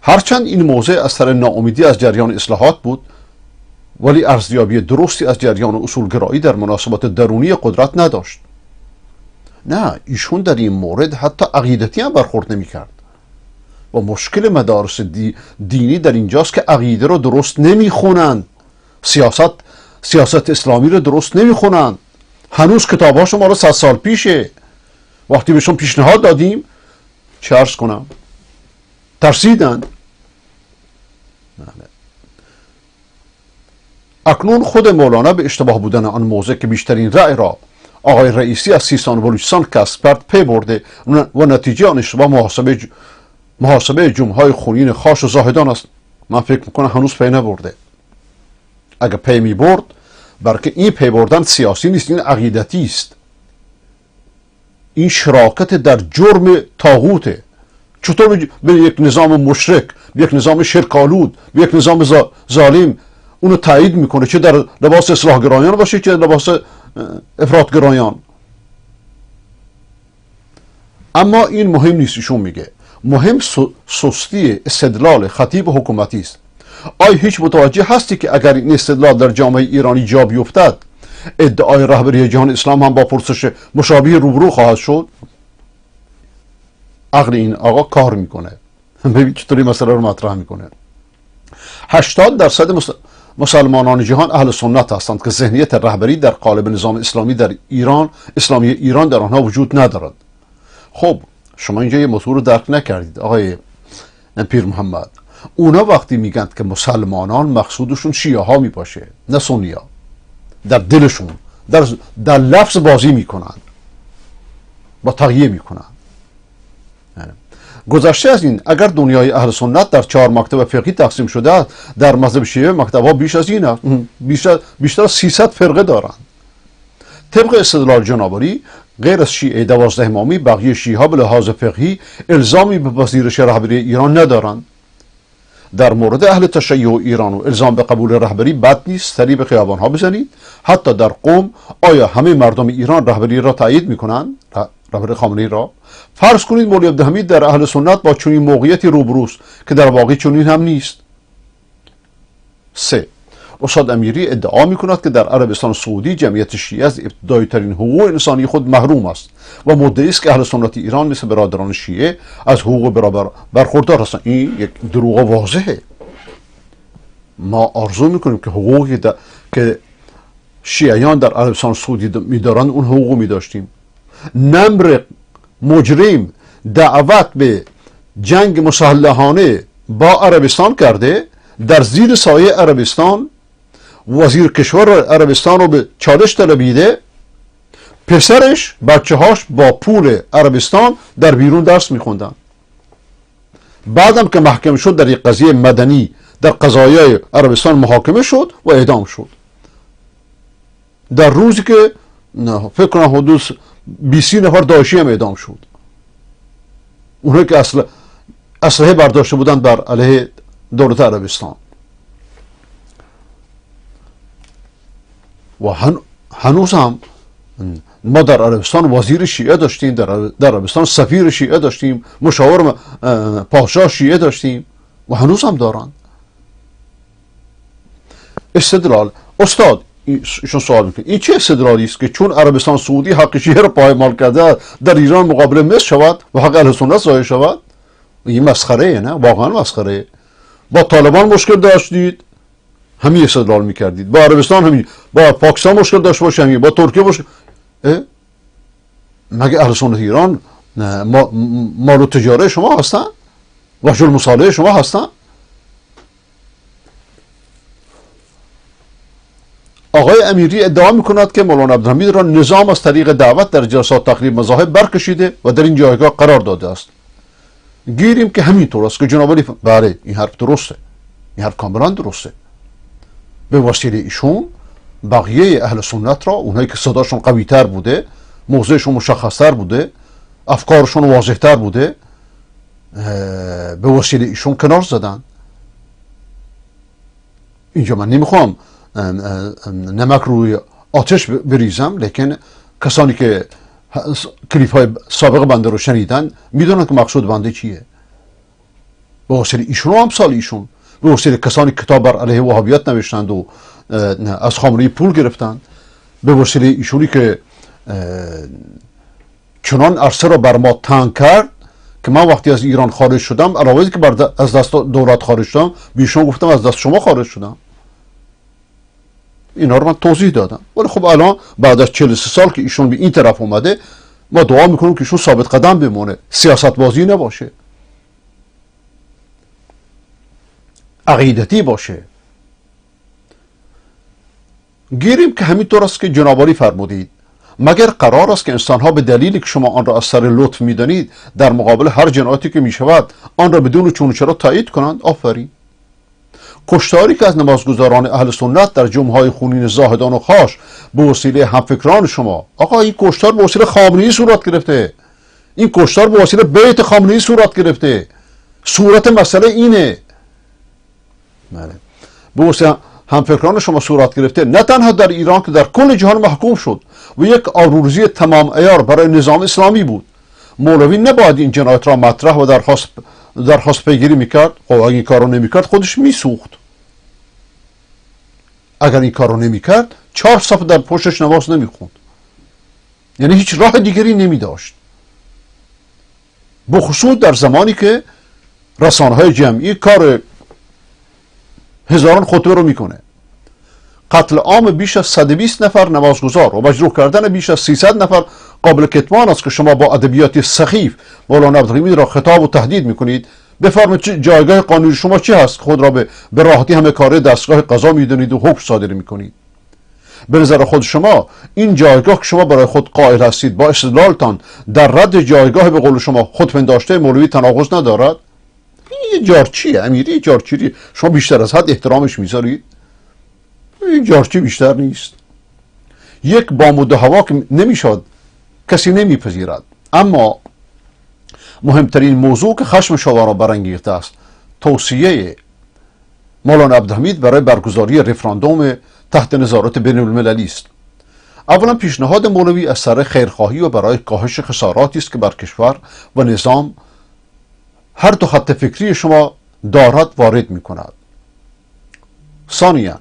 هرچند این موضع از سر ناامیدی از جریان اصلاحات بود، ولی ارزیابی درستی از جریان اصولگرایی در مناسبات درونی قدرت نداشت. نه، ایشون در این مورد حتی عقیدتی هم برخورد نمی کرد. و مشکل مدارس دینی در اینجاست که عقیده رو درست نمی خونند، سیاست اسلامی رو درست نمی خونند. هنوز کتاب‌هاشون مال 100 سال پیشه. وقتی بهشون پیشنهاد دادیم چه عرض کنم، ترسیدند. اکنون خود مولانا به اشتباه بودن آن موضع که بیشترین رأی را آقای رئیسی از سیستان و بلوچستان کسب کرد پی برده و نتیجه آن اشتباه محاسبه جمعه‌های خونین خاش و زاهدان است. من فکر میکنم هنوز پی نبرده. اگر پی می برد، بلکه این پی بردن سیاسی نیست، این عقیدتی است. این شراکت در جرم طاغوته. چطور به یک نظام مشرک، به یک نظام شرک‌آلود، به یک نظام ظالم اونو تایید میکنه، چه در لباس اصلاحگرایان باشه چه در لباس افراطگرایان. اما این مهم نیست. ایشون میگه مهم سستی استدلال خطیب حکومتی است. آیا هیچ متوجه هستی که اگر این استدلال در جامعه ایرانی جا بیفتد، ادعای رهبری جهان اسلام هم با پرسش مشابه روبرو خواهد شد؟ عقل این آقا کار میکنه. ببین چطوری مسئله رو مطرح میکنه. 80% مسلمانان جهان اهل سنت هستند که ذهنیت رهبری در قالب نظام اسلامی در ایران در آنها وجود ندارد. خب شما اینجا یه موضوع رو درک نکردید آقای پیر محمد. اونا وقتی میگن که مسلمانان مقصودشون شیعه ها میباشه نه سنی ها. در دلشون در لفظ بازی میکنن، با تغییر میکنن. گذشته از این، اگر دنیای اهل سنت در 4 مکتب فقهی تقسیم شده است، در مذهب شیعه مکتب‌ها بیش از این است. بیشتر از 300 فرقه دارند. طبق استدلال جنابالی، غیر از شیعه 12 امامی، بقیه شیعه ها به لحاظ فقهی الزامی به پذیرش رهبری ایران ندارند. در مورد اهل تشیع ایران و الزام به قبول رهبری بد نیست سری به خیابان ها بزنید. حتی در قم آیا همه مردم ایران رهبری را تایید میکنند؟ رهبری خامنه‌ای را؟ فرض کنید مولوی عبدالحمید در اهل سنت با چنین موقعیتی روبروست که در واقع چنین هم نیست. 3. استاد امیری ادعا میکند که در عربستان سعودی جمعیت شیعه از ابتدایی ترین حقوق انسانی خود محروم است و مدعی است که اهل سنت ایران مثل برادران شیعه از حقوق برابر برخوردار هستند. این یک دروغ واضحه. ما آرزو میکنیم که حقوقی که شیعیان در عربستان سعودی میدارند اون حقوق میداشتیم. نمر مجرم دعوت به جنگ مسلحانه با عربستان کرده، در زیر سایه عربستان وزیر کشور عربستان رو به چالش طلبیده، پسرش بچه هاش با پول عربستان در بیرون درس میخوندن. بعدم که محکم شد در یک قضیه مدنی در قضایای عربستان محاکمه شد و اعدام شد. در روزی که فکر کنم حدود 20 نفر داعشی هم اعدام شد. اونهایی که اسلحه برداشته بودند بر علیه دولت عربستان. و هنوز هم ما در عربستان وزیر شیعه داشتیم، در عربستان سفیر شیعه داشتیم، مشاور پادشاه شیعه داشتیم و هنوز هم دارن. استدلال استاد ایشون سوال میکنه این چه استدلالی است که چون عربستان سعودی حق شیعه را پایمال کرده در ایران مقابل مصر شود و حق اهل سنت ضایع شود؟ این مسخره، نه واقعا مسخره. با طالبان مشکل داشتید همین استدلال میکردید، با عربستان همین، با پاکستان مشکل داشت باشه همین، با ترکیه مشکل. مگه اهل سنت ایران مال و تجاره شما هستن؟ وجه المصالحه شما هستن؟ آقای امیری ادعا میکند که مولانا عبدالحمید را نظام از طریق دعوت در جلسات تقریب مذاهب برکشیده و در این جایگاه قرار داده است. گیریم که همینطور است که جناب علی بله این حرف درسته، این حرف کاملا درسته. به وسیله ایشون بقیه اهل سنت را، اونایی که صداشون قوی تر بوده، موضعشون مشخص تر بوده، افکارشون واضح تر بوده، به وسیله ایشون کنار زدن. اینجا من نمیخوام نمک روی آتش بریزم، لیکن کسانی که کلیپ های سابق بنده رو شنیدن میدونن که مقصود بنده چیه. به وسیله ایشون و امثال ایشون، به وسیله کسانی کتاب بر علیه وهابیت نوشتند و از خامنه‌ای پول گرفتند، به وسیله ایشونی که چنان عرصه را بر ما تنگ کرد که من وقتی از ایران خارج شدم، علاوه که از دست دولت خارج شدم، بیشون گفتم از دست شما خارج شدم. اینا رو من توضیح دادم. ولی خب الان بعد از 43 سال که ایشون به این طرف اومده، ما دعا میکنیم که ایشون ثابت قدم بمونه، سیاست بازی نباشه، عقیدتی باشه. گیریم که همینطور است که جنابعالی فرمودید، مگر قرار است که انسانها به دلیلی که شما آن را از سر لطف میدانید در مقابل هر جنایتی که میشود آن را بدون چون و چرا تایید کنند؟ آفرین. کشتاری که از نمازگزاران اهل سنت در جمعه‌های خونین زاهدان و خاش به وسیله همفکران شما، آقا این کشتار به وسیله خامنه‌ای صورت گرفته، این کشتار به وسیله بیت خامنه‌ای صورت گرفته. صورت مسئله اینه. بله. به وسیله همفکران شما صورت گرفته، نه تنها در ایران که در کل جهان محکوم شد و یک آبروریزی تمام عیار برای نظام اسلامی بود. مولوی نباید این جنایت را مطرح و درخواست پیگیری میکرد. خب اگر این کار رو نمیکرد خودش میسوخت. اگر این کار رو نمیکرد 4 صفحه در پشتش نماز نمیخوند، یعنی هیچ راه دیگری نمیداشت. بخصوص در زمانی که رسانه‌های جمعی کار هزاران خطبه رو میکنه، قتل عام بیش از 120 نفر نمازگزار و مجروح کردن بیش از 300 نفر قابل کتمان است که شما با ادبیات سخیف مولانا عبدالحمید را خطاب و تهدید میکنید. بفرمایید جایگاه قانونی شما چی هست؟ خود را به راحتی همه کاره دستگاه قضا میدونید و حکم صادر میکنید. به نظر خود شما این جایگاه که شما برای خود قائل هستید با استدلالتان در رد جایگاه به قول شما خودپنداشته مولوی تناقض ندارد؟ این جارچیه، امیری جارچی. شما بیشتر از حد احترامش میذارید. این جارچی بیشتر نیست. یک بامود هوا که نمیشد، کسی نمیپذیرد. اما مهمترین موضوع که خشم شما را برانگیخته است توصیه مولانا عبدالحمید برای برگزاری رفراندوم تحت نظارت بین المللی است. اولا پیشنهاد مولوی از سر خیرخواهی و برای کاهش خساراتی است که بر کشور و نظام هر دو خط فکری شما دارد وارد می کند. ثانیا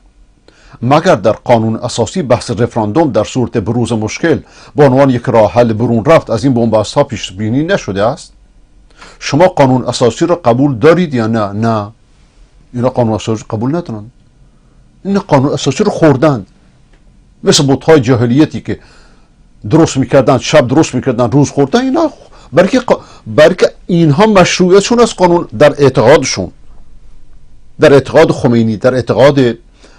مگر در قانون اساسی بحث رفراندوم در صورت بروز مشکل به عنوان یک راه حل برون رفت از این بنبست ها پیش بینی نشده است؟ شما قانون اساسی را قبول دارید یا نه؟ نه، اینا قانون اساسی قبول ندارن. این قانون اساسی رو خوردن، مثل بت‌های جاهلیتی که درست میکردن، شب درست میکردن، روز خوردن. اینا برای که اینها مشروعیتشون از قانون در اعتقادشون، در اعتقاد خمینی، در اعتقاد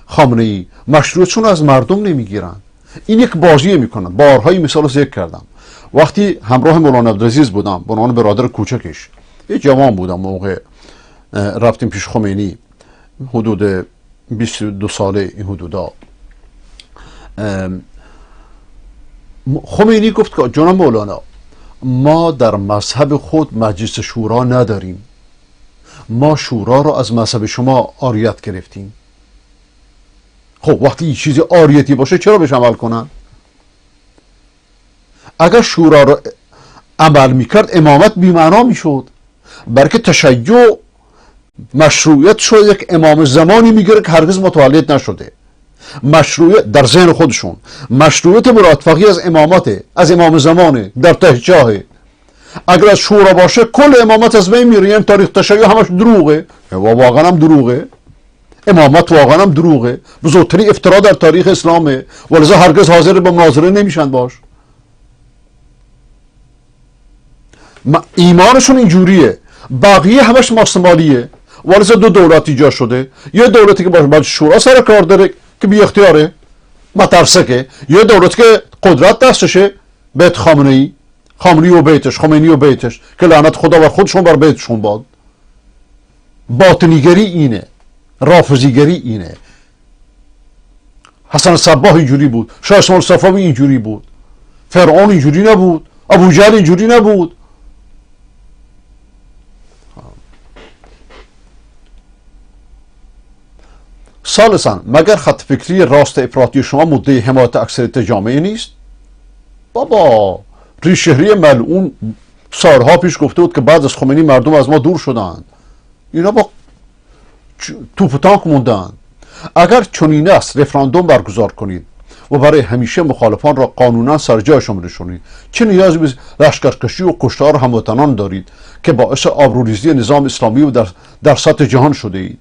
خامنه‌ای، مشروعیتشون از مردم نمیگیرن. این یک بازی میکنن. بارهای مثال ذکر کردم. وقتی همراه مولانا عبدالعزیز بودم به عنوان برادر کوچکش، یه جوان بودم موقع رفتیم پیش خمینی، حدود 22 ساله این حدودا. خمینی گفت که جناب مولانا، ما در مذهب خود مجلس شورا نداریم، ما شورا را از مذهب شما عاریت گرفتیم. خب وقتی این چیز عاریتی باشه چرا بهش عمل کنن؟ اگر شورا را عمل میکرد امامت بی‌معنا میشد. بلکه تشیع مشروعیت شد یک امام زمانی میگیره که هرگز متولد نشده. مشروعیت در ذهن خودشون، مشروعیت مرادفقی از امامته، از امام زمانه، در ته چاهه. اگر از شورا باشه کل امامت از بین میره. یعنی تاریخ تشیع همش دروغه. واقعا هم دروغه. امامت واقعا هم دروغه. بزرگترین افترا در تاریخ اسلامه، ولذا هرگز حاضر به مناظره نمیشن باش. ایمانشون اینجوریه. بقیه همش ماستمالیه. ولذا دو دولت ایجاد شده. یه دولتی که باید شورا سر کار داره که بی اختیاره، مترسکه. یه دولتی که قدرت دستشه، بیت خامنه‌ای، خامنه‌ای و بیتش، خمینی و بیتش، که لعنت خدا بر خودشون بر بیتشون باد. باطنیگری اینه، رافضیگری اینه. حسن صباح اینجوری بود، شاه اسماعیل صفوی اینجوری بود، فرعون اینجوری نبود، ابوجهل اینجوری نبود. ثالثا مگر خط فکری راست افراطی شما مدعی حمایت اکثریت جامعه نیست؟ بابا ریشهری ملعون سالها پیش گفته بود که بعد از خمینی مردم از ما دور شدند. اینا با توپ و تانک موندن. اگر چنین است رفراندوم برگزار کنید و برای همیشه مخالفان را قانونا سر جایشان بنشانید. چه نیازی به لشکرکشی و کشتار هموطنان دارید که باعث آبروریزی نظام اسلامی و در سطح جهان شده اید؟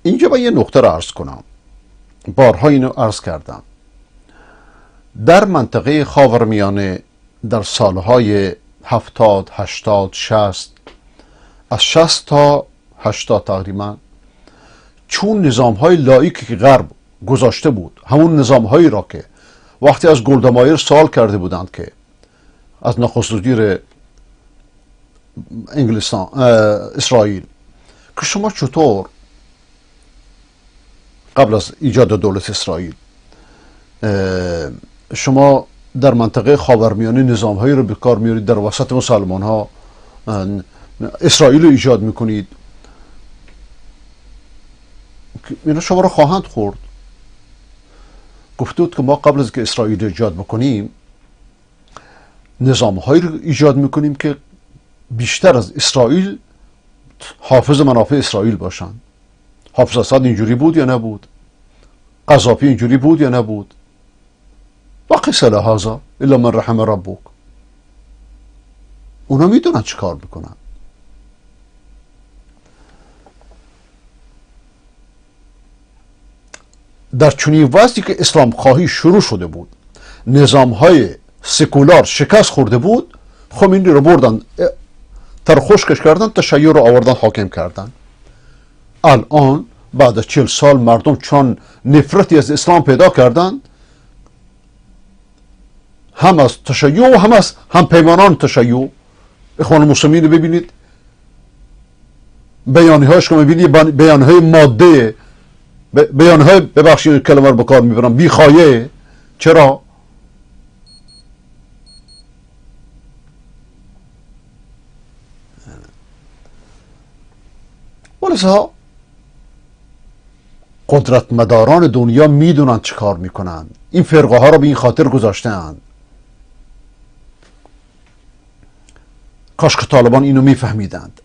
اینجا با یه نکته را عرض کنم. بارها اینو عرض کردم. در منطقه خاورمیانه در سالهای 70 80 60 از 60 تا 80 تقریبا چون نظامهای لاییکی که غرب گذاشته بود، همون نظامهایی را که وقتی از گلدامایر سوال کرده بودند که از نخست وزیر انگلستان اسرائیل که شما چطور قبل از ایجاد دولت اسرائیل شما در منطقه خاورمیانه نظامهایی رو به کار میارید در وسط مسلمان ها اسرائیل رو ایجاد میکنید، اینا شما رو خواهند خورد. گفته بود که ما قبل از که اسرائیل ایجاد بکنیم نظامهایی رو ایجاد میکنیم که بیشتر از اسرائیل حافظ منافع اسرائیل باشن. حافظ اسد اینجوری بود یا نبود؟ قذافی اینجوری بود یا نبود؟ وقس لهذا الا من رحم ربک. اونا میدونن چی کار میکنن. در چنین وضعی که اسلام خواهی شروع شده بود، نظامهای سکولار شکست خورده بود، خمینی رو بردن ترخوشکش کردن، تشیع رو آوردن حاکم کردن. الان بعد از 40 سال مردم چون نفرتی از اسلام پیدا کردن، هم از تشیع و هم پیمانان تشیع. اخوان المسلمین رو ببینید، بیانیه هاش که میبینید بیانیه های ماده، بیانیه های ببخشید کلمه رو بکار میبرم بیخایه. چرا؟ ولذا قدرتمداران دنیا میدونن چه کار میکنن. این فرقه ها رو به این خاطر گذاشتن. کاش که طالبان اینو میفهمیدند.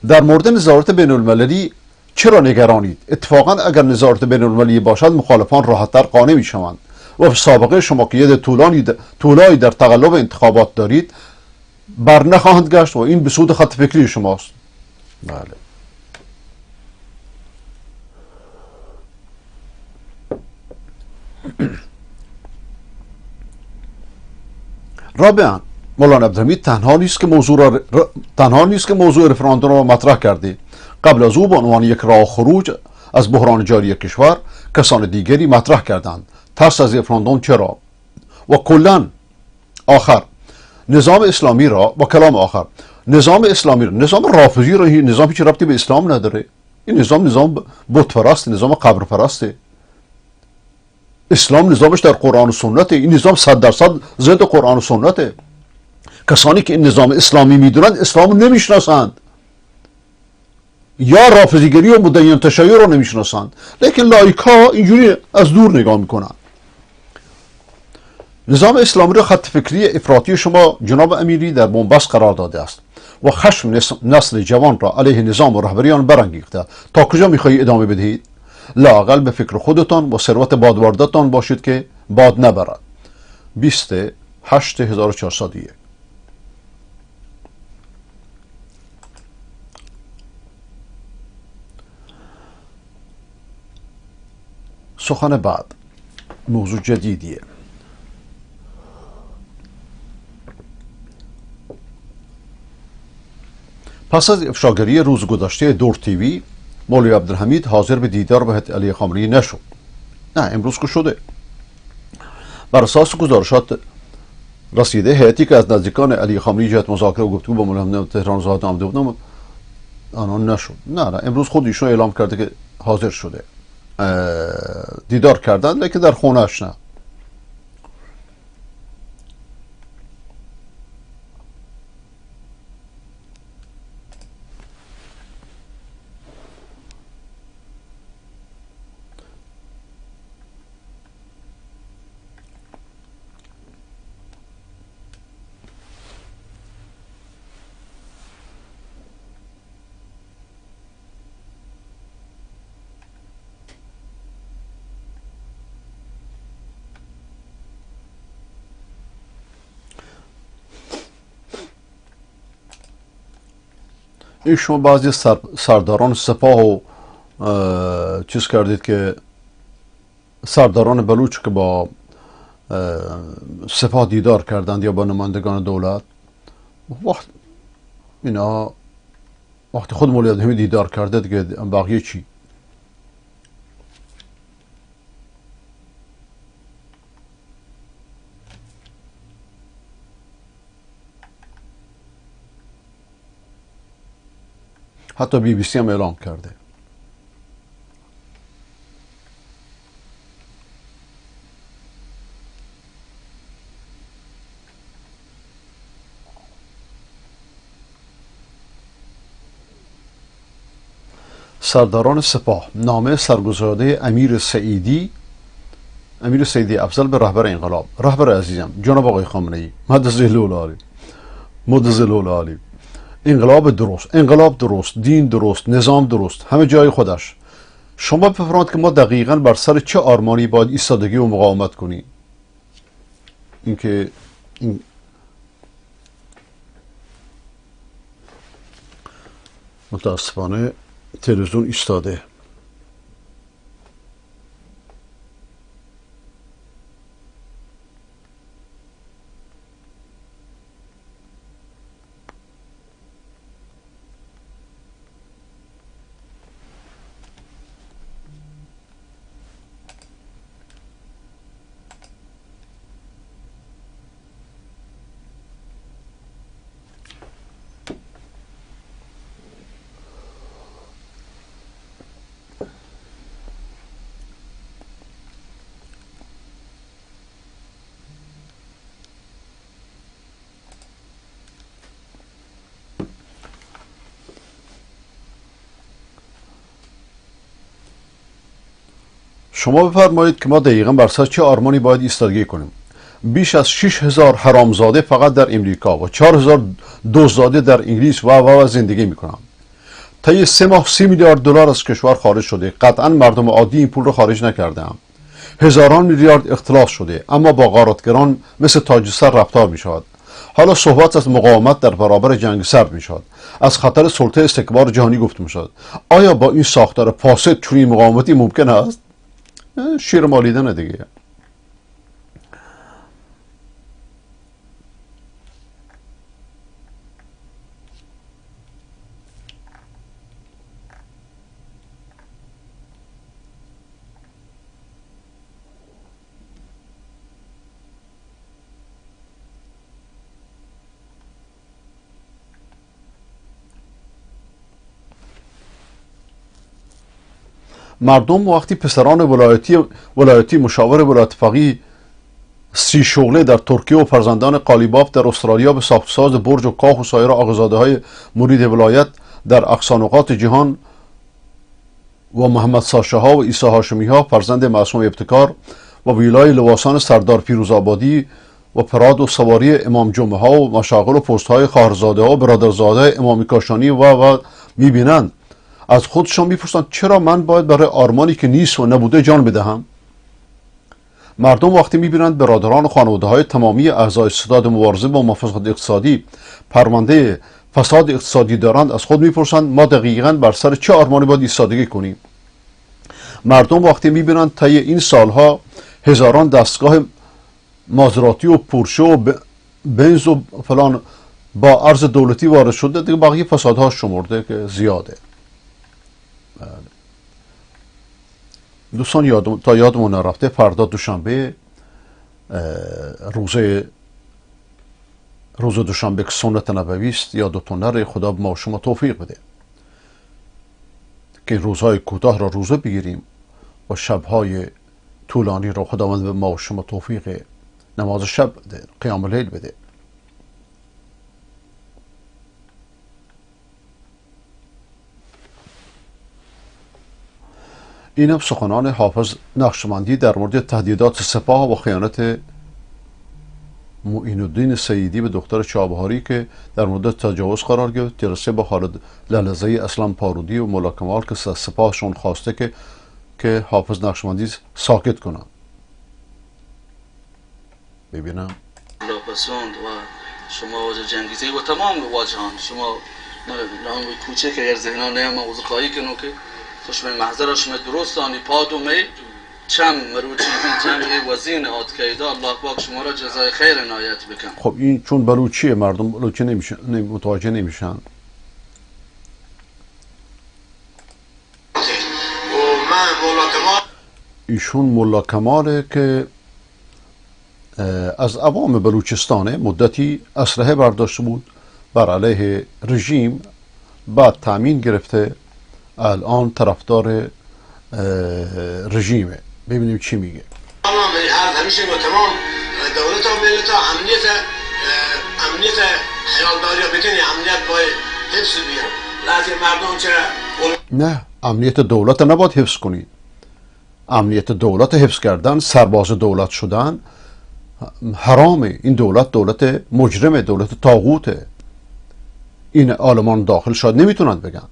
در مورد نظارت بین المللی چرا نگرانید؟ اتفاقا اگر نظارت بین المللی باشد مخالفان راحت‌تر قانع میشوند و سابقه شما که ید طولانی در تقلب انتخابات دارید بر نخواهند گشت و این به سود خط فکری شماست. بله. رابعاً مولانا عبدالحمید تنها نیست که موضوع رفراندوم را مطرح کرده. قبل از او به عنوان یک راه خروج از بحران جاری کشور کسان دیگری مطرح کردند ترس از رفراندوم چرا. و کلاً آخر نظام اسلامی را با کلام آخر نظام رافضی را نظام هیچ ربطی به اسلام نداره. این نظام بت پرست، نظام قبر پرسته. اسلام نظامش در قرآن و سنته. این نظام 100% ضد قرآن و سنته. کسانی که این نظام اسلامی میدونند اسلام رو نمیشناسند یا رافضیگری و مدعیان تشیع رو نمیشناسند، لیکن لایک ها اینجوری از دور نگاه میکنن. نظام اسلامی را خط فکری افراطی شما جناب امیری در بنبست قرار داده است و خشم نسل جوان را علیه نظام و رهبریان برانگیخته. تا کجا میخواهی ادامه بدهید؟ لااقل به فکر خودتان و ثروت بادواردتان باشید که باد نبرد. 28,401. سخن بعد موضوع جدیدیه. پس از افشاگری روز گذشته دور تیوی، مولوی عبدالحمید حاضر به دیدار با هیئت علی خامنه‌ای نشد. نه، امروز که شده. بر اساس گزارشات رسیده، هیئتی که از نزدیکان علی خامنه‌ای جهت مذاکره و گفتگو با مولوی تهران زاهد آمده بودند آنان نشد. نه امروز خود ایشون اعلام کرده که حاضر شده. دیدار کردن لیکن در خونه‌اش نه. این شما بعضی سرداران سپاه و چیز کردید که سرداران بلوچ که با سپاه دیدار کردند یا با نمایندگان دولت، وقتی خود مولی ادهمی دیدار کرده دیگه بقیه چی؟ حتی BBC هم اعلام کرده. سرداران سپاه، نامه سرگزاده امیر سعیدی افضل به رهبر انقلاب. رهبر عزیزم جناب آقای خامنه ای مدظ العالی، انقلاب درست، دین درست، نظام درست، همه جای خودش. شما بفرمایید که ما دقیقاً بر سر چه آرمانی باید ایستادگی و مقاومت کنیم؟ این متاسفانه تلویزیون ایستاده. شما بفرمایید که ما دقیقا بر سر چه آرمانی باید ایستادگی کنیم. بیش از 6000 حرامزاده فقط در امریکا و 4000 دزدزاده در انگلیس و زندگی میکنند. طی 3 ماه 30 میلیارد دلار از کشور خارج شده. قطعا مردم عادی این پول رو خارج نکرده‌اند. هزاران میلیارد اختلاس شده، اما با غارتگران مثل تاج‌سر رفتار میشود. حالا صحبت از مقاومت در برابر جنگ سرد میشود. از خطر سلطه استکبار جهانی گفته میشود. آیا با این ساختار فاسد چنین مقاومتی ممکن است؟ شیر مالیدن دیگه. مردم وقتی پسران ولایتی مشاور ولایت فقیه 30 شغله در ترکیه و فرزندان قالیباف در استرالیا به ساخت ساز برج و کاخ و سایر آقازاده های مرید ولایت در اقصا نقاط جهان و محمد ساشاها و عیسی هاشمی ها فرزند معصوم ابتکار و ویلای لواسان سردار پیروزآبادی و پراد و سواری امام جمعه ها و مشاغل و پست های خواهرزاده ها و برادرزاده امامی کاشانی و میبینند، از خودشان میپرسند چرا من باید برای آرمانی که نیست و نبوده جان بدهم؟ مردم وقتی میبینند برادران و خانواده های تمامی اعضای ستاد مبارزه با مفاسد اقتصادی پرونده فساد اقتصادی دارند، از خود میپرسند ما دقیقاً بر سر چه آرمانی باید ایستادگی کنیم؟ مردم وقتی میبینند طی این سالها هزاران دستگاه مازراتی و پورشه و بنز و فلان با ارز دولتی وارد شده، دیگه بقیه فسادها شمرده که زیاده. دوستان تا یادمون نرفته فردا دوشنبه روز دوشنبه که سنت نبوی است، یادتون نره. خدا به ما و شما توفیق بده که این روزهای کوتاه را روزه بگیریم و شبهای طولانی را خداوند به ما و شما توفیق نماز شب بده، قیام لیل بده. این هم سخنان حافظ نقشبندی در مورد تهدیدات سپاه و خیانت معین الدین سیدی به دختر چابهاری که در مورد تجاوز قرار گرفت. جلسه با خالد لالزئی، اسلام پارودی و مولا کمال که سپاهشون خواسته که حافظ نقشبندی ساکت کنند. ببینم پسند و شما واجه جنگیزی و تمام واجهان شما نام کوچه که اگر ذهنا نیم وزقایی کنو که خوش به محضرش درستانی پادومه چم مروچی بی جمعی وزین آد کیدا الله پاک شما را جزای خیر عنایت بکن. خب این چون بلوچیه مردم بلوچی نمیشن، متوجه نمیشن. ایشون ملا کماله که از عوام بلوچستانه مدتی اسلحه برداشته بود بر علیه رژیم، بعد تامین گرفته، الان طرفدار رژیمه. ببینیم چی میگه. همیشه با تمام دولت و ملت امنیت حیالداری بکنی، امنیت باید حفظ بیا. لازم مردم چرا؟ نه، امنیت دولت نباید حفظ کنید. امنیت دولت حفظ کردن، سرباز دولت شدن حرامه. این دولت مجرمه، دولت طاغوته. این آلمان داخل شاید نمیتونند بگن.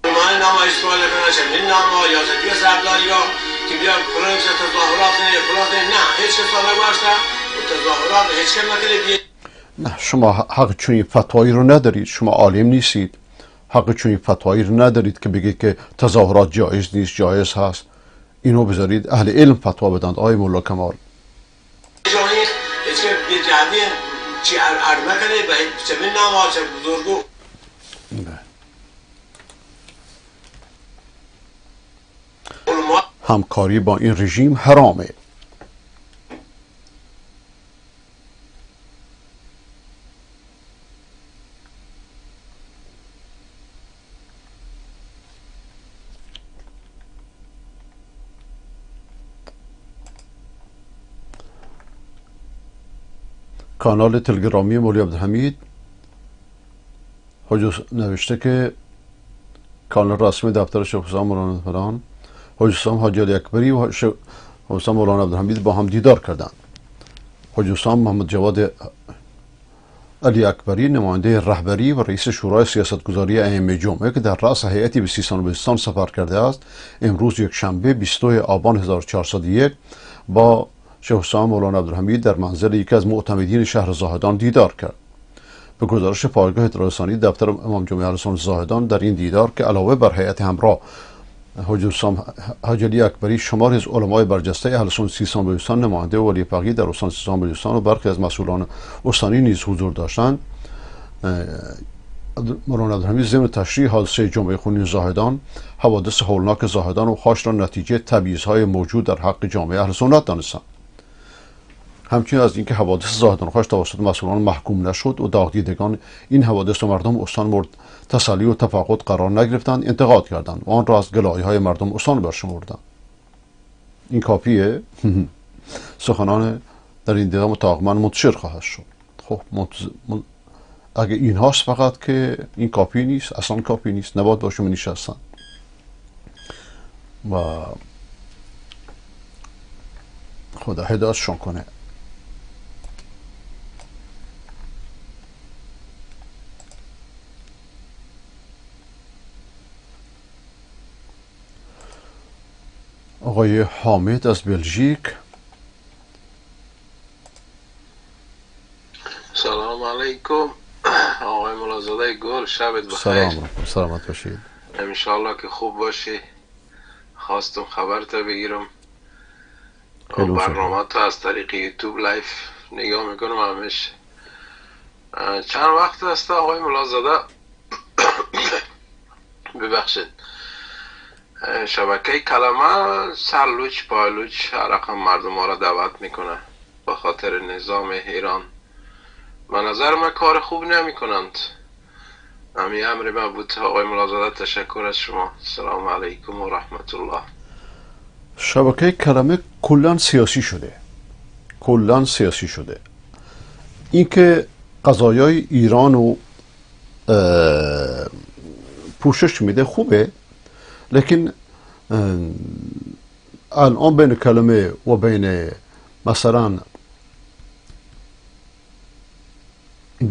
من نام اسماعیل کنشم، این نام یا زدی سرداری ها که بیان فرانسه تظاهرات نه هیچ کس نگوشته تظاهرات هیچ کم نکنه. نه، شما حق چنین فتوایی رو ندارید. شما عالم نیستید. حق چنین فتوایی رو ندارید که بگید که تظاهرات جایز نیست، جایز هست. اینو بذارید اهل علم فتوا بدند. آقای مولا کمال جایی هیچ که بی‌جهتی چی ارمه کنه به چه من نام چه بزرگو. همکاری با این رژیم حرامه. کانال تلگرامی مولوی عبدالحمید نوشته که کانال رسمی دفتر شیخ حسین مولانا فلان، حاجی حسام حاجی علی اکبری و شیخ حسین مولانا عبدالحمید با هم دیدار کردند. حاجی حسام محمد جواد علی اکبری نماینده رهبری و رئیس شورای سیاستگذاری ائمه جمعه که در رأس هیئتی به سیستان و بلوچستان سفر کرده است، امروز یک شنبه 22 آبان 1401 با شیخ حسام مولانا عبدالحمید در منزل یکی از معتمدین شهر زاهدان دیدار کرد. به گزارش پایگاه اطلاع رسانی دفتر امام جمعه اهل سنت زاهدان، در این دیدار که علاوه بر هیئت همراه حاجی حسام حاجی علی اکبری، شماری از علمای برجسته اهل سنت سیستان و بلوچستان، نماینده ولی فقیه در استان سیستان و بلوچستان و برخی از مسئولان استانی نیز حضور داشتند. مولانا عبدالحمید ضمن تشریح حادثه جمعه خونین زاهدان، حوادث هولناک زاهدان و خاش را نتیجه تبعیض‌های موجود در حق جامعه اهل سنت دانستند. همچنین از اینکه حوادث زاهدان خاش توسط مسئولان محکوم نشد و داغدیدگان این حوادث و مردم استان مورد تسلی و تفقد قرار نگرفتند انتقاد کردند و آن را از گلایه‌های مردم استان برشمردند. این کافیه. سخنان در این دقیقه متعاقباً منتشر خواهد شد. خب اگه این هاست فقط که این کافی نیست، اصلا کافی نیست، نباید باشون نشستن و خدا هدایتشون کنه. آقای حامد از بلژیک. سلام علیکم آقای ملازده گل، شبت بخیر. سلامت باشید. انشالله که خوب باشی. خواستم خبرت بگیرم. برنامه تو از طریق یوتیوب لایف نگاه میکنم همش. چند وقت است آقای ملازده ببخشید شبکه کلمه سرلوچ پایلوچ هر رقم مردم ها را دعوت میکنه به خاطر نظام ایران. به نظر من کار خوب نمی کنند. امی امر من بود. آقای ملازده تشکر از شما. السلام علیکم و رحمت الله. شبکه کلمه کلان سیاسی شده. اینکه قضایای ایران رو پوشش میده خوبه، لیکن الان بین کلمه و بین مثلا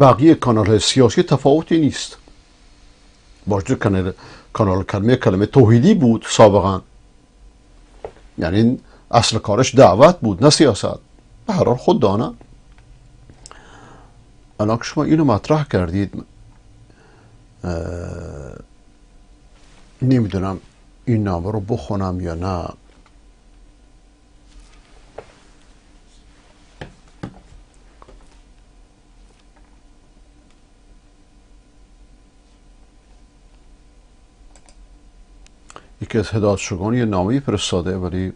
بقیه کانال های سیاسی تفاوتی نیست. باشه کانال کلمه توحیدی بود سابقا، یعنی اصل کارش دعوت بود نه سیاست. به هر حال خود دانه الان که شما اینو مطرح کردید نمیدونم این نامه رو بخونم یا نه. یکی از هدایتشگان یه نامه فرستاده، ولی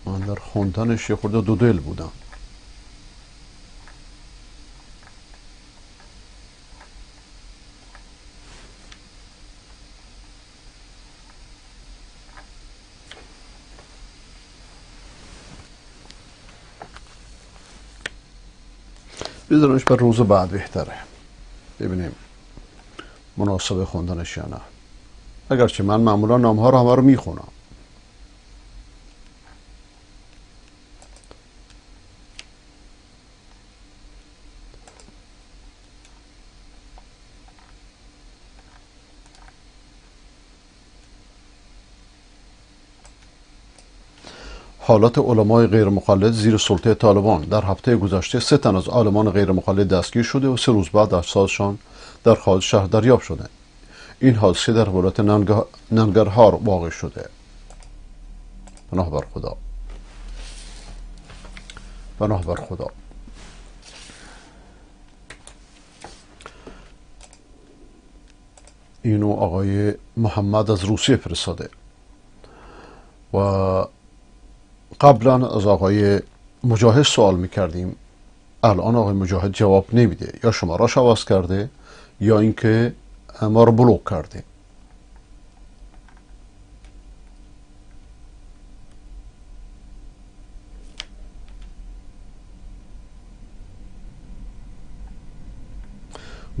من در خوندنش یه خورده دو دل بودم. بذارمش بر روز بعد بهتره، ببینیم مناسب خوندنش یا نه. اگرچه من معمولا نامه ها رو همه رو میخونم. حالات علمای غیر مقلد زیر سلطه طالبان. در هفته گذشته 3 تن از عالمان غیر مقلد دستگیر شده و 3 روز بعد اجسادشان در خارج شهر دریافت شده. این حادثه در ولایت ننگرهار واقع شده. پناه بر خدا، پناه بر خدا. اینو آقای محمد از روسیه فرستاده و قبلا از آقای مجاهد سوال میکردیم. الان آقای مجاهد جواب نمیده، یا شماره‌اش عوض کرده یا اینکه ما رو بلوک کرده.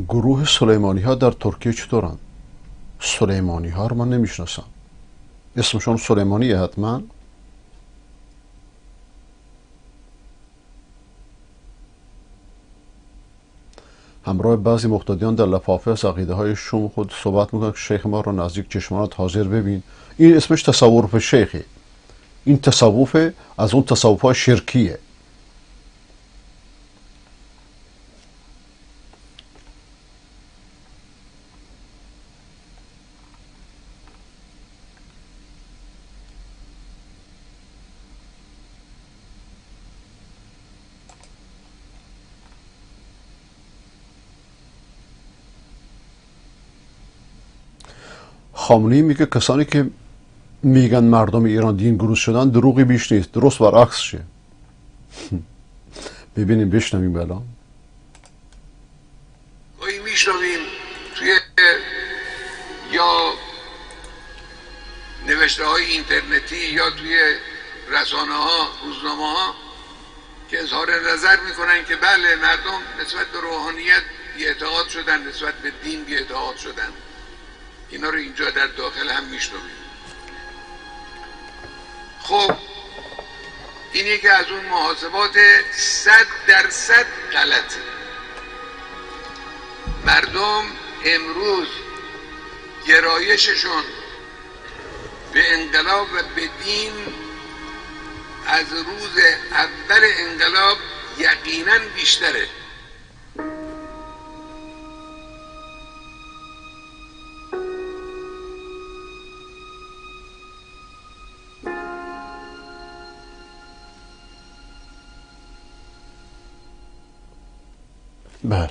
گروه سلیمانی ها در ترکیه چطورن؟ سلیمانی ها رو من نمیشناسم. اسمشون سلیمانیه حتما؟ همراه بعضی مقتدیان در لفافه از عقیده های شوم خود صحبت میکنن که شیخ ما رو نزدیک چشمانت حاضر ببین. این اسمش تصوف شیخه. این تصوف از اون تصوف های شرکیه. خامنه‌ای میگه کسانی که میگن مردم ایران دین گروز شدن دروغی بیش نیست، درست برعکسشه. ببینیم بشنویم الان. گاهی میشنویم توی یا نوشته های اینترنتی یا توی رسانه ها، روزنامه ها که اظهار نظر میکنن که بله مردم نسبت به روحانیت بی‌اعتقاد شدن، نسبت به دین بی‌اعتقاد شدن. اینا رو اینجا در داخل هم میشنویم. خب این یکی از اون محاسبات 100% غلطه. مردم امروز گرایششون به انقلاب و به دین از روز اول انقلاب یقینا بیشتره. بله،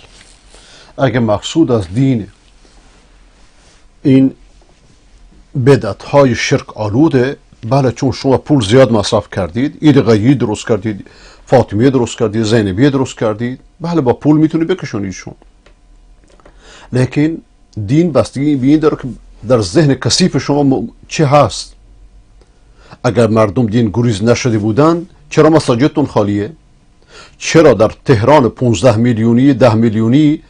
اگه مقصود از دین این بدعت های شرک آلوده، بله، چون شما پول زیاد مصرف کردید، عید غیی درست کردید، فاطمیه درست کردید، زینبیه درست کردید، بله با پول میتونی بکشونیدشون. لیکن دین بستگی به این داره که در ذهن کثیف شما چه هست. اگر مردم دین گریز نشده بودن، چرا مساجدتون خالیه؟ چرا در تهران 15 میلیونی 10 میلیونی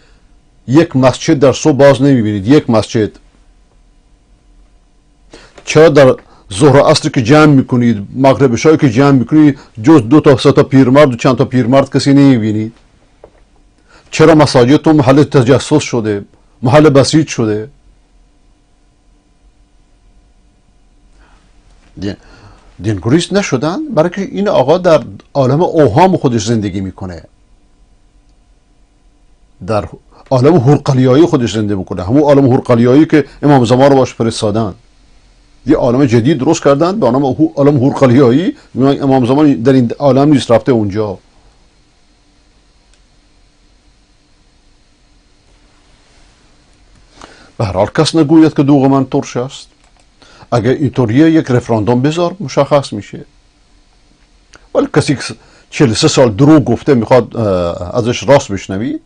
یک مسجد در صبح باز نمیبینید؟ یک مسجد. چرا در ظهر و عصر که جمع میکنید، مغرب عشاء که جمع میکنید، جز 2 تا 3 تا پیرمرد و چند تا پیرمرد کسی نمیبینید؟ چرا مساجدتون محل تجسس شده، محل بسیج شده؟ دینگریست نشدن برای که این آقا در عالم اوهام خودش زندگی میکنه، در عالم هورقلیایی خودش زنده میکنه، همون عالم هورقلیایی که امام زمان رو باش فرستادن. یه عالم جدید درست کردن به نام عالم هورقلیایی. امام زمان در این عالم نیست، رفته اونجا. به هر حال کس نگوید که دوغ من ترش است. اگر اینطوریه یک رفراندوم بذار مشخص میشه. ولی کسی که 43 سال دروغ گفته میخواد ازش راست بشنوی؟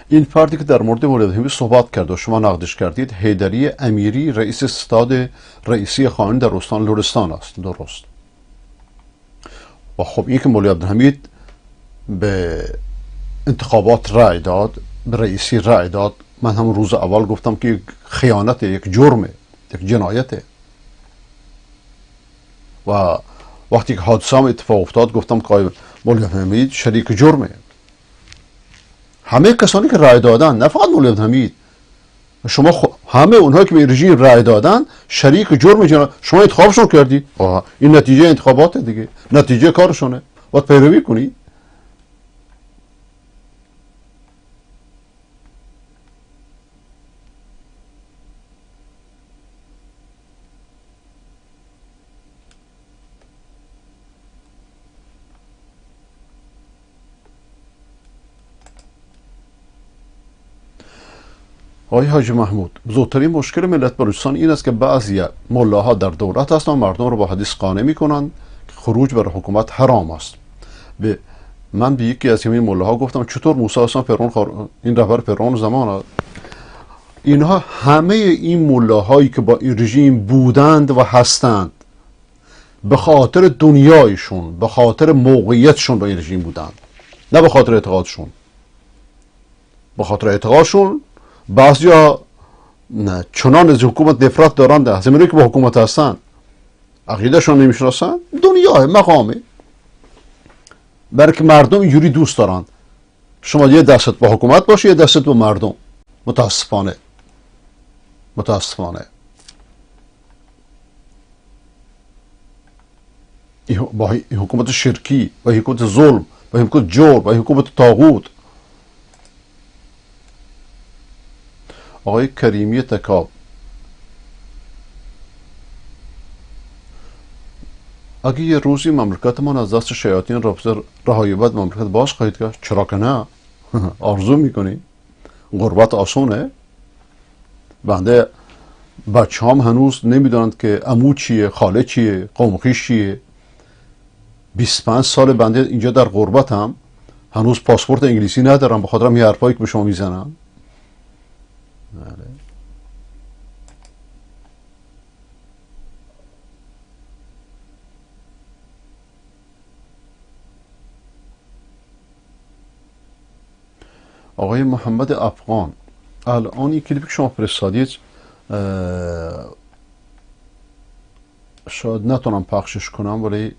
این فردی که در مورد مولوی عبدالحمید صحبت کرد و شما نقدش کردید، حیدری امیری رئیس ستاد رئیسی خانه در استان لرستان است. درست. و خب این که مولوی عبدالحمید به انتخابات رأی داد، به رئیسی رأی داد، من همون روز اول گفتم که یک خیانته، یک جرمه، یک جنایته. و وقتی که حادثه هم اتفاق افتاد گفتم که مولوی عبدالحمید شریک جرمه. همه کسانی که رأی دادن، نه فقط مولوی عبدالحمید، شما همه اونهایی که به رژیم رأی دادن شریک جرم شما انتخابشون کردی. این نتیجه انتخابات دیگه، نتیجه کارشونه، باید پیروی کنی. آقای حاجی محمود، بزرگترین مشکل ملت بلوچستان این است که بعضی ملاها در دولت هستند و مردم رو با حدیث قانع میکنند که خروج بر حکومت حرام است. من به یکی از همین ملاها گفتم چطور موسی حسن فرعون این رهبر فرعون زمان، اینها همه این ملاهایی که با این رژیم بودند و هستند به خاطر دنیایشون، به خاطر موقعیتشون با این رژیم بودند، نه به خاطر اعتقادشون. به خاطر اعتقادشون بعضیا چنان از حکومت نفرت دارند، از اینایی که با حکومت هستن عقیدهشون نمیشناسن، دنیا مقامه، برای که مردم اینجوری دوست دارند شما یه دستت با حکومت باشه، یه دستت با مردم. متاسفانه با حکومت شرکی، با حکومت ظلم، با حکومت جور، با حکومت طاغوت. آقای کریمی تکاب، اگه یه روزی مملکتمان از دست شیاطین رهایی بد مملکت باز خواهید کرد، چرا که نه؟ آرزو میکنی؟ غربت آسونه؟ بنده بچه هم هنوز نمیدونند که عمو چیه، خاله چیه، قوم خویش چیه. 25 سال بنده اینجا در غربت هم هنوز پاسپورت انگلیسی ندارم، به خاطر همین حرفایی که به شما میزنم. آقای محمد افغان، الان این کلیپی که شما فرستادید شاید نتونم پخشش کنم، ولی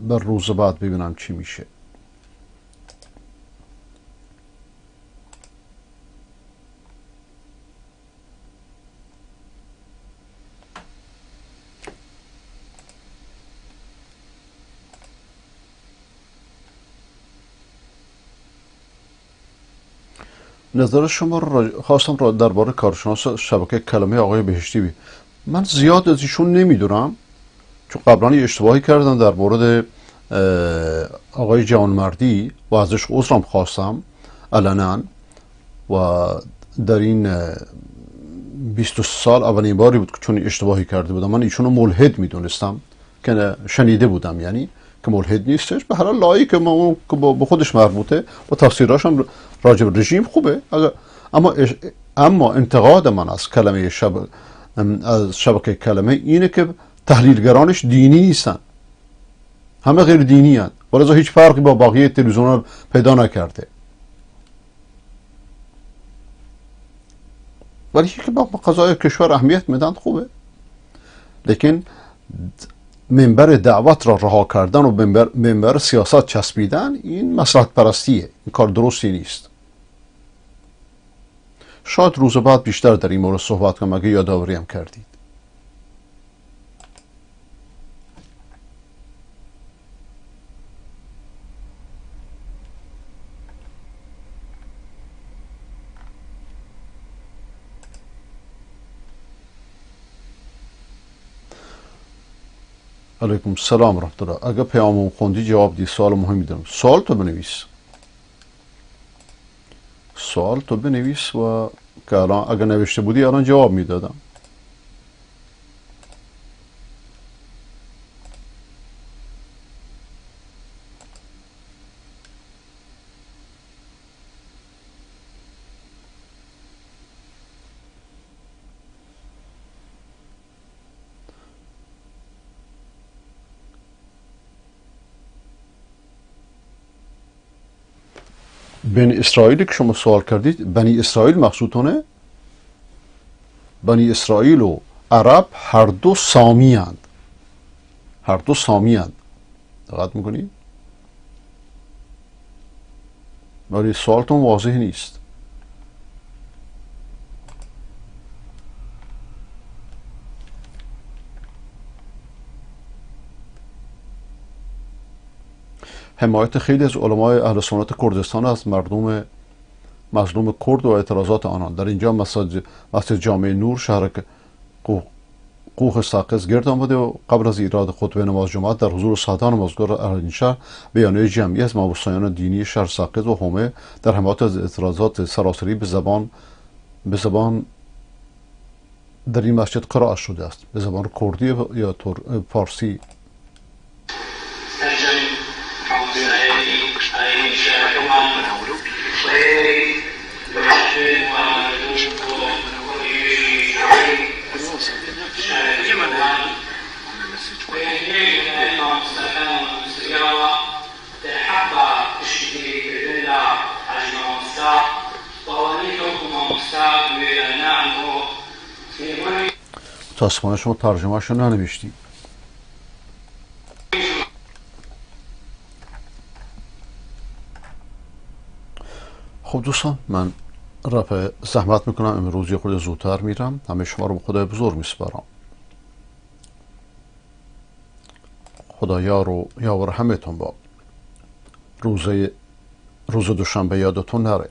بر روز بعد ببینم چی میشه. نظر شما رو خواستم درباره کارشناس شبکه کلمه آقای بهشتی من زیاد از ایشون نمیدونم، چون قبلا اشتباهی کردم در مورد آقای جوانمردی و ازش عذرم خواستم علنا، و در این 20 سال اولین باری بود که چون اشتباهی کرده بودم. من ایشونو ملحد میدونستم که شنیده بودم، یعنی که ملحد نیستش، به هر حال لایه که به خودش مربوطه و تفسیراش هم راجع به رژیم خوبه. اما انتقاد من از کلمه از شبکه کلمه اینه که تحلیلگرانش دینی نیستن، همه غیر دینی هستند، ولذا هیچ فرقی با بقیه تلویزیون‌ها پیدا نکرده. ولی که با قضای کشور اهمیت میدن خوبه، لیکن منبر دعوت را رها کردن و منبر سیاست چسبیدن این مصلحت پرستیه، این کار درستی نیست. شاید روز بعد بیشتر در این مورد صحبت کنم اگه یادآوری هم کردید. علیکم السلام رحمت الله. اگه پیامم خوندی جواب دی، سوال مهمی دارم. سوال تو بنویس و که الان اگه نوشته بودی الان جواب میدادم. بنی اسرائیل که شما سوال کردید، بنی اسرائیل مقصودتونه؟ بنی اسرائیل و عرب هر دو سامی اند. دقت میکنید؟ ولی سوالتون واضح نیست. حمایت خیلی از علمای اهل سنت کردستان از مردم مظلوم کرد و اعتراضات آنان. در اینجا مسجد جامع نور شهر قوق ساقز گرد آمده و قبل از ایراد خطبه نماز جماعت در حضور سادان مزگار اهل این شهر بیانیه جمعی از مابوسایان دینی شهر ساقز و حومه در حمایت از اعتراضات سراسری به زبان در این مسجد قرائت شده است، به زبان کردی یا فارسی. متاسفانه شما ترجمه‌اش رو ننوشتی. خب دوستان، من رفع زحمت میکنم، امروز یه خورده زودتر میرم. همه شما رو به خدای بزرگ میسپارم. خدا یار همه‌تون با. روز دوشنبه یادتون نره.